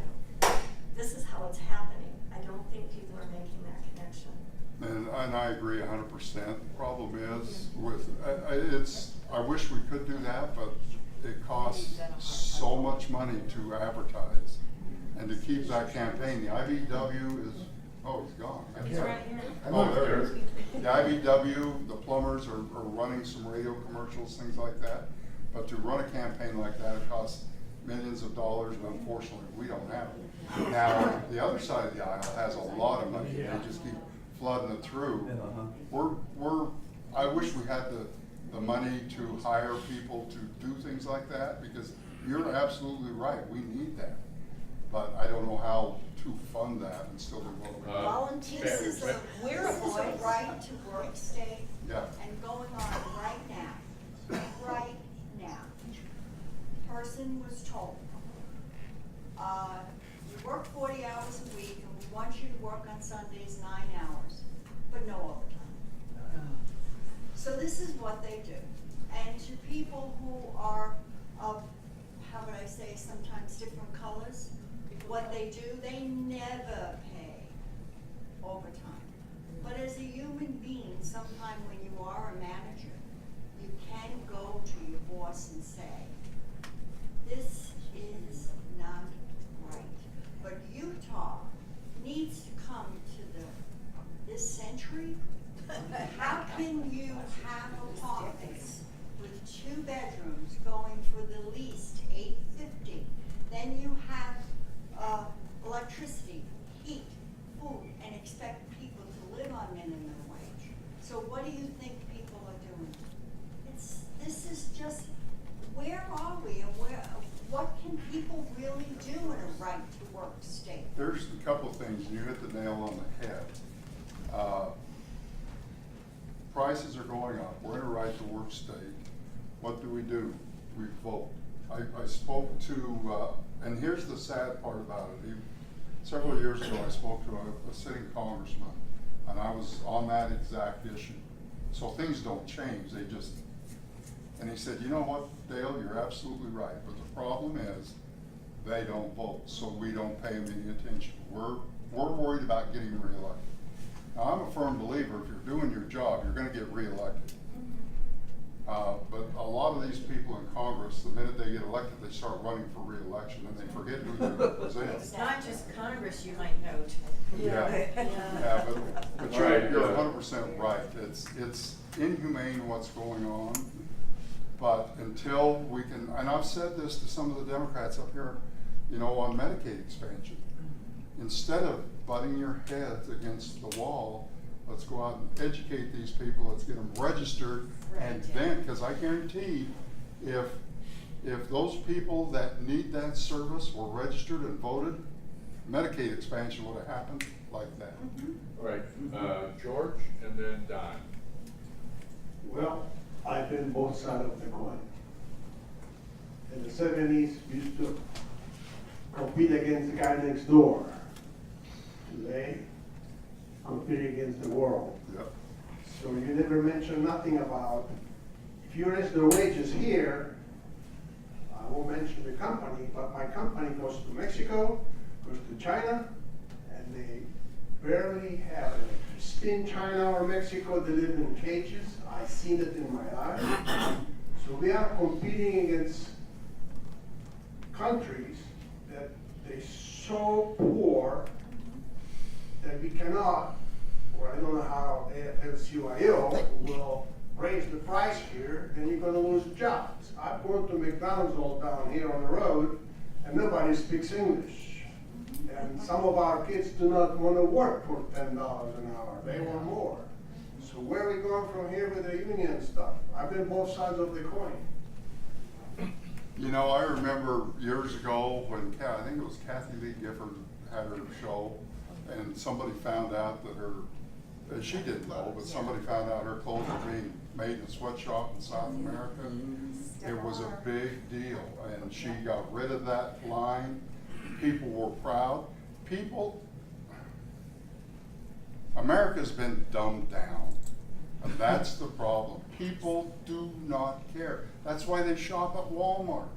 this is how it's happening. I don't think people are making that connection. And I agree 100%. The problem is I wish we could do that, but it costs so much money to advertise and to keep that campaign. The IBW is, oh, he's gone. He's right here. Oh, there it is. The IBW, the plumbers are running some radio commercials, things like that. But to run a campaign like that, it costs millions of dollars, and unfortunately, we don't have it. Now, the other side of the aisle has a lot of money. They just keep flooding it through. I wish we had the money to hire people to do things like that, because you're absolutely right, we need that. But I don't know how to fund that and still do what we Volunteers, this is a right to work state. Yeah. And going on right now. Person was told, you work 40 hours a week and we want you to work on Sundays 9 hours, but no overtime. So this is what they do. And to people who are of, how would I say, sometimes different colors, what they do, they never pay overtime. But as a human being, sometime when you are a manager, you can go to your boss and say, this is not right. But Utah needs to come to this century. How can you have apartments with 2 bedrooms going for the least $850? Then you have electricity, heat, food, and expect people to live on minimum wage. So what do you think people are doing? This is just, where are we, and what can people really do in a right to work state? There's a couple of things, you hit the nail on the head. Prices are going up, we're in a right to work state. What do? We vote. I spoke to, and here's the sad part about it. Several years ago I spoke to a sitting congressman, and I was on that exact issue. So things don't change, and he said, you know what, Dale, you're absolutely right, but the problem is they don't vote, so we don't pay them any attention. We're worried about getting reelected. Now, I'm a firm believer, if you're doing your job, you're gonna get reelected. But a lot of these people in Congress, the minute they get elected, they start running for reelection and they forget who they represent. It's not just Congress, you might note. Yeah, yeah, but Right, you're yeah. 100% right. It's inhumane what's going on. But until we can, and I've said this to some of the Democrats up here, you know, on Medicaid expansion. Instead of butting your heads against the wall, let's go out and educate these people, let's get them registered, and then, because I guarantee, if those people that need that service were registered and voted, Medicaid expansion would have happened like that. Right, George, and then Don. Well, I've been both sides of the coin. In the 70s, we used to compete against the guy next door. Today, competing against the world. Yep. So you never mention nothing about, if you raise the wages here, I won't mention the company, but my company goes to Mexico, goes to China, and they barely have electricity in China or Mexico. They live in cages. I've seen it in my eyes. So we are competing against countries that they're so poor that we cannot, or I don't know how AFL-CIO will raise the price here, then you're gonna lose jobs. I'm going to McDonald's all down here on the road, and nobody speaks English. And some of our kids do not want to work for $10 an hour, they want more. So where are we going from here with the union stuff? I've been both sides of the coin. You know, I remember years ago when I think it was Kathy Lee Gifford had her show, and somebody found out that her, she didn't know, but somebody found out her clothes were being made in a sweatshop in South America. It was a big deal, and she got rid of that line. People were proud. America's been dumbed down, and that's the problem. People do not care. That's why they shop at Walmart.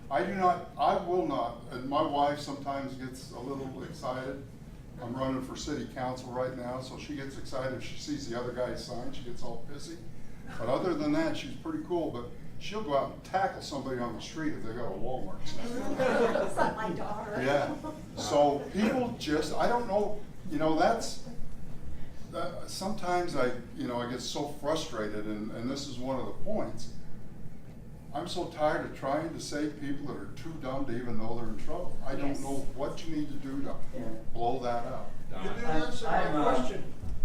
I will not, and my wife sometimes gets a little excited. I'm running for city council right now, so she gets excited if she sees the other guy's sign, she gets all pissy. But other than that, she's pretty cool, but she'll go out and tackle somebody on the street if they got a Walmart sign. It's like my daughter. Yeah, so people just, I don't know, you know, sometimes I get so frustrated, and this is one of the points. I'm so tired of trying to save people that are too dumb to even know they're in trouble. I don't know what you need to do to blow that up.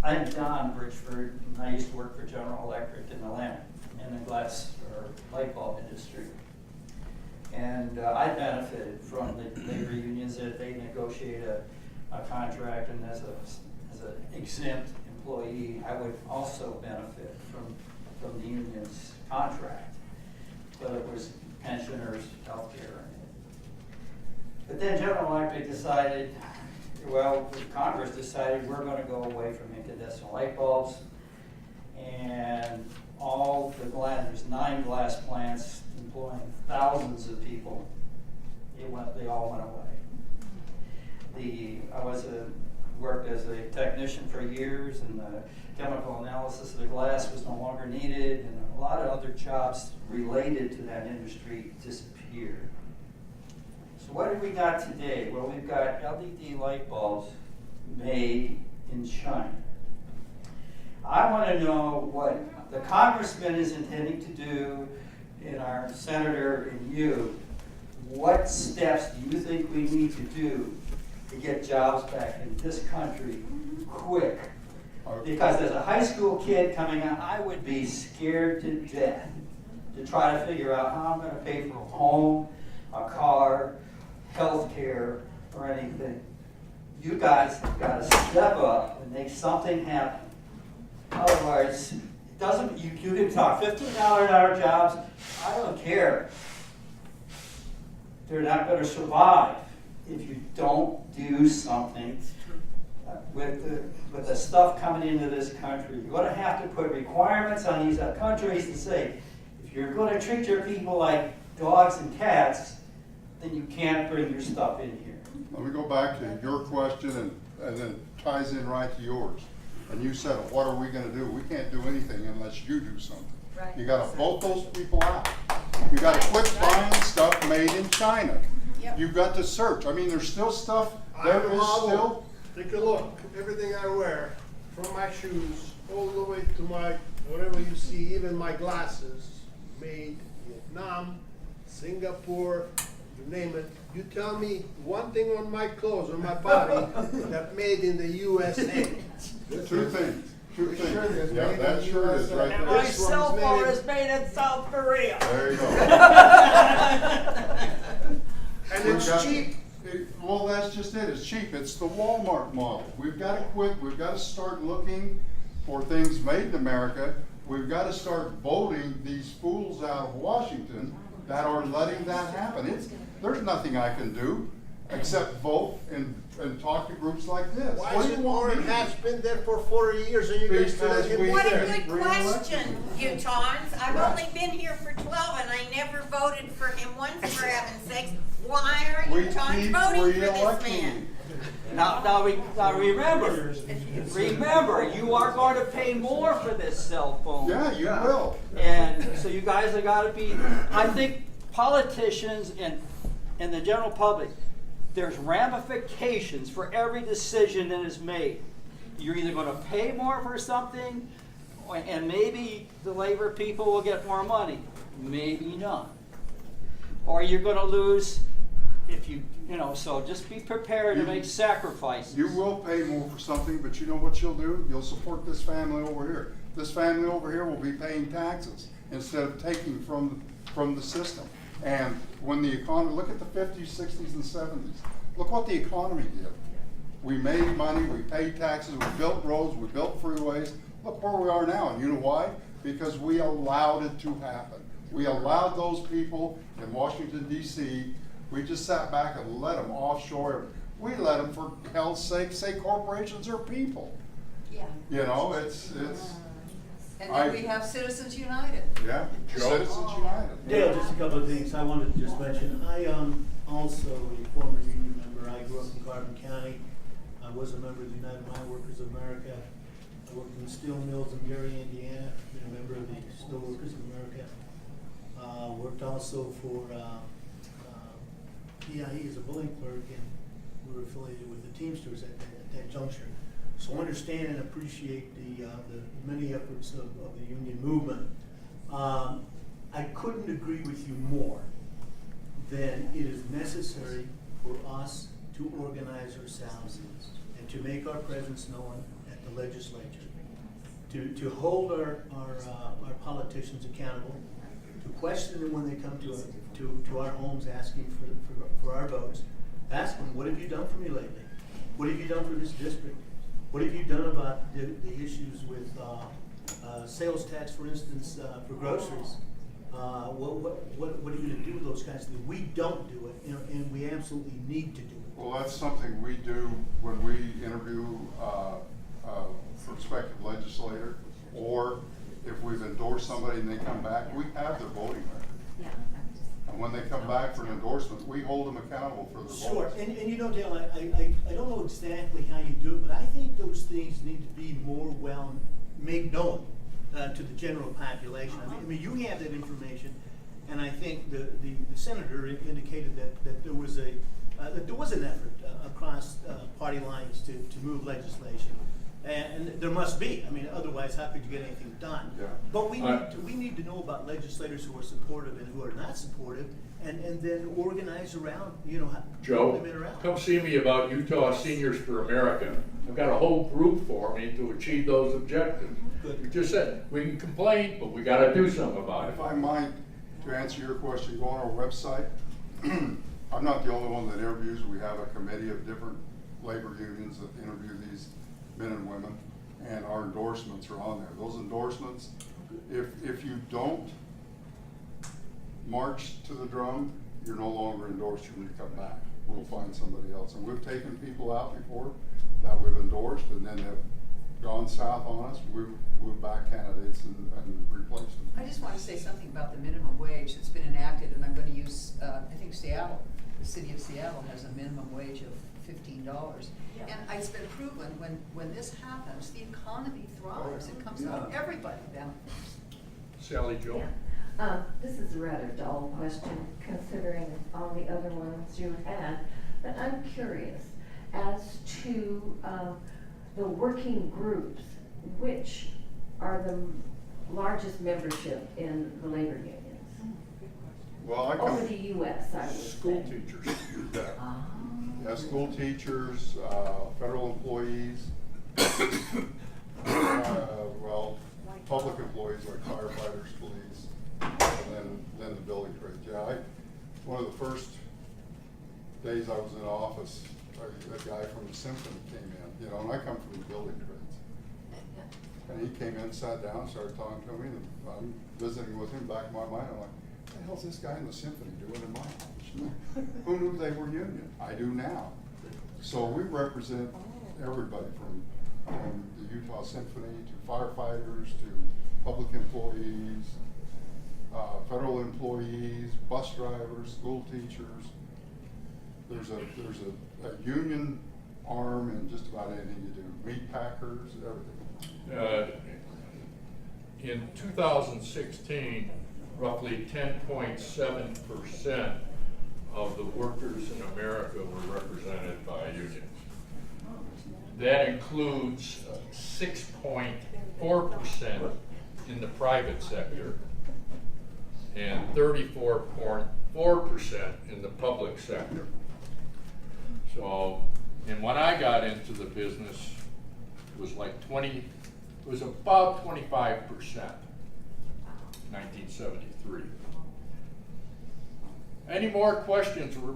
I'm Don Bridgeford, and I used to work for General Electric in Atlanta in the glass or light bulb industry. And I benefited from the labor unions that they negotiate a contract, and as an exempt employee, I would also benefit from the union's contract, whether it was pensioners, healthcare. But then General Electric decided, well, Congress decided we're going to go away from incandescent light bulbs, and all the glass, there's 9 glass plants employing thousands of people. They all went away. I worked as a technician for years, and the chemical analysis of the glass was no longer needed, and a lot of other jobs related to that industry disappeared. So what have we got today? Well, we've got LED light bulbs made in China. I want to know what the congressman is intending to do, and our senator and you. What steps do you think we need to do to get jobs back in this country quick? Because as a high school kid coming out, I would be scared to death to try to figure out how I'm going to pay for a home, a car, health care, or anything. You guys have got to step up and make something happen. Otherwise, it doesn't. You can talk $15 an hour jobs. I don't care. They're not going to survive if you don't do something with the stuff coming into this country. You're going to have to put requirements on these countries to say, if you're going to treat your people like dogs and cats, then you can't bring your stuff in here. Let me go back to your question, and then ties in right to yours. and you said, what are we gonna do? We can't do anything unless you do something. Right. You gotta vote those people out. You gotta quit buying stuff made in China. Yep. You've got to search. I mean, there's still stuff, there I'm is hollow. still, Take a look, everything I wear, from my shoes, all the way to my, whatever you see, even my glasses, made Vietnam, Singapore, you name it. You tell me one thing on my clothes, on my body, that made in the USA. two things. is Yeah, made that in shirt is USA. right And there. my cell phone is made in South Korea. There you go. And We've it's got- cheap. Well, that's just it, it's cheap, it's the Walmart model. We've gotta quit, we've gotta start looking for things made in America. We've gotta start voting these fools out of Washington that are letting that happen. There's nothing I can do except vote and talk to groups like this. Why What do is you it want me Warren to do? Hatch been there for 40 years and you guys still let Because him we be What a there? good question, Utahns. I've Right. only been here for 12 and I never voted for him once, for heaven's sakes. Why are We Utahns keep voting for this re-electing man? you. Now remember, you are going to pay more for this cell phone. Yeah, you will. And so you guys have got to be, I think politicians and the general public, there's ramifications for every decision that is made. You're either going to pay more for something, and maybe the labor people will get more money. Maybe not. Or you're going to lose if you know, so just be prepared to make sacrifices. You will pay more for something, but you know what you'll do? You'll support this family over here. This family over here will be paying taxes instead of taking from the system. And when the economy, look at the 50s, 60s, and 70s. Look what the economy did. We made money, we paid taxes, we built roads, we built freeways. Look where we are now, and you know why? Because we allowed it to happen. We allowed those people in Washington, D.C., we just sat back and let them offshore. We let them, for hell's sake, say corporations are people. Yeah. You know, it's. And then we have Citizens United. Yeah, Citizens United. Dale, just a couple of things I wanted to just mention. I also a former union member. I grew up in Carbon County. I was a member of the United Mine Workers of America. I worked in steel mills in Gary, Indiana. Been a member of the Steel Workers of America. Worked also for PIE as a billing clerk, and we were affiliated with the Teamsters at that juncture. So I understand and appreciate the many efforts of the union movement. I couldn't agree with you more than it is necessary for us to organize ourselves and to make our presence known at the legislature, to hold our politicians accountable, to question them when they come to our homes asking for our votes. Ask them, what have you done for me lately? What have you done for this district? What have you done about the issues with sales tax, for instance, for groceries? What are you going to do with those kinds of things? We don't do it, and we absolutely need to do it. Well, that's something we do when we interview a prospective legislator, or if we've endorsed somebody and they come back, we have their voting record. Yeah. And when they come back for an endorsement, we hold them accountable for their Sure, votes. and you know, Dale, I don't know exactly how you do it, but I think those things need to be more well made known to the general population. I mean, you have that information, and I think the senator indicated that there was an effort across party lines to move legislation. And there must be. I mean, otherwise, how could you get anything done? Yeah. But we need to know about legislators who are supportive and who are not supportive, and then organize around. Joe, them around. come see me about Utah Seniors for America. I've got a whole group forming to achieve those objectives. Good. You just said, we can complain, but we gotta do something about it. If I might, to answer your question, go on our website. I'm not the only one that interviews. We have a committee of different labor unions that interview these men and women, and our endorsements are on there. Those endorsements, if you don't march to the drum, you're no longer endorsed. You need to come back. We'll find somebody else. And we've taken people out before that we've endorsed and then have gone south on us. We've backed candidates and replaced them. I just want to say something about the minimum wage that's been enacted, and I'm going to use, I think Seattle, the city of Seattle has a minimum wage of $15. And it's been proven, when this happens, the economy thrives, it comes out, everybody benefits. Sally Jo? This is a rather dull question, considering all the other ones you had, but I'm curious as to the working groups, which are the largest membership in the labor unions? Well, I come. Over the U.S., I would say. School teachers. Yeah, school teachers, federal employees, well, public employees like firefighters, police, and then the building trades. Yeah, one of the first days I was in office, a guy from the symphony came in, and I come from the building trades. And he came in, sat down, started talking to me, and I'm visiting with him. Back in my mind, I'm like, what the hell's this guy in the symphony doing in my office? Who knew they were union? I do now. So we represent everybody from the Utah Symphony to firefighters to public employees, federal employees, bus drivers, school teachers. There's a union arm in just about anything you do. Meat packers, everything. In 2016, roughly 10.7% of the workers in America were represented by unions. That includes 6.4% in the private sector and 34.4% in the public sector. So, and when I got into the business, it was like it was about 25%, 1973. Any more questions? We're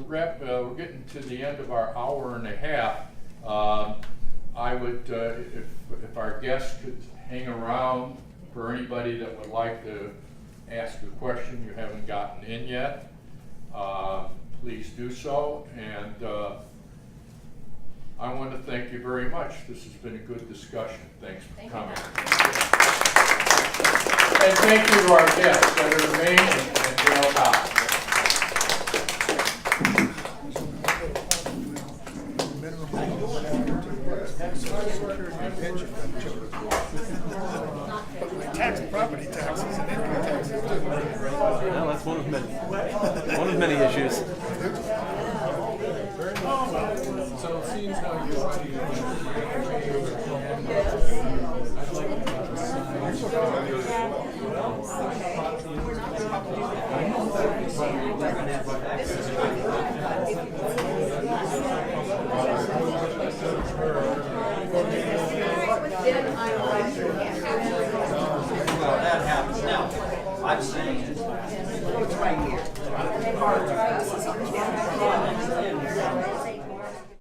getting to the end of our hour and a half. I would, if our guests could hang around for anybody that would like to ask a question you haven't gotten in yet, please do so. And I want to thank you very much. This has been a good discussion. Thanks for coming. And thank you to our guests, Senator Mayne and Welle Cox. Tax property taxes and income taxes. Well, that's one of many issues. So it seems how you're ready to I'd like to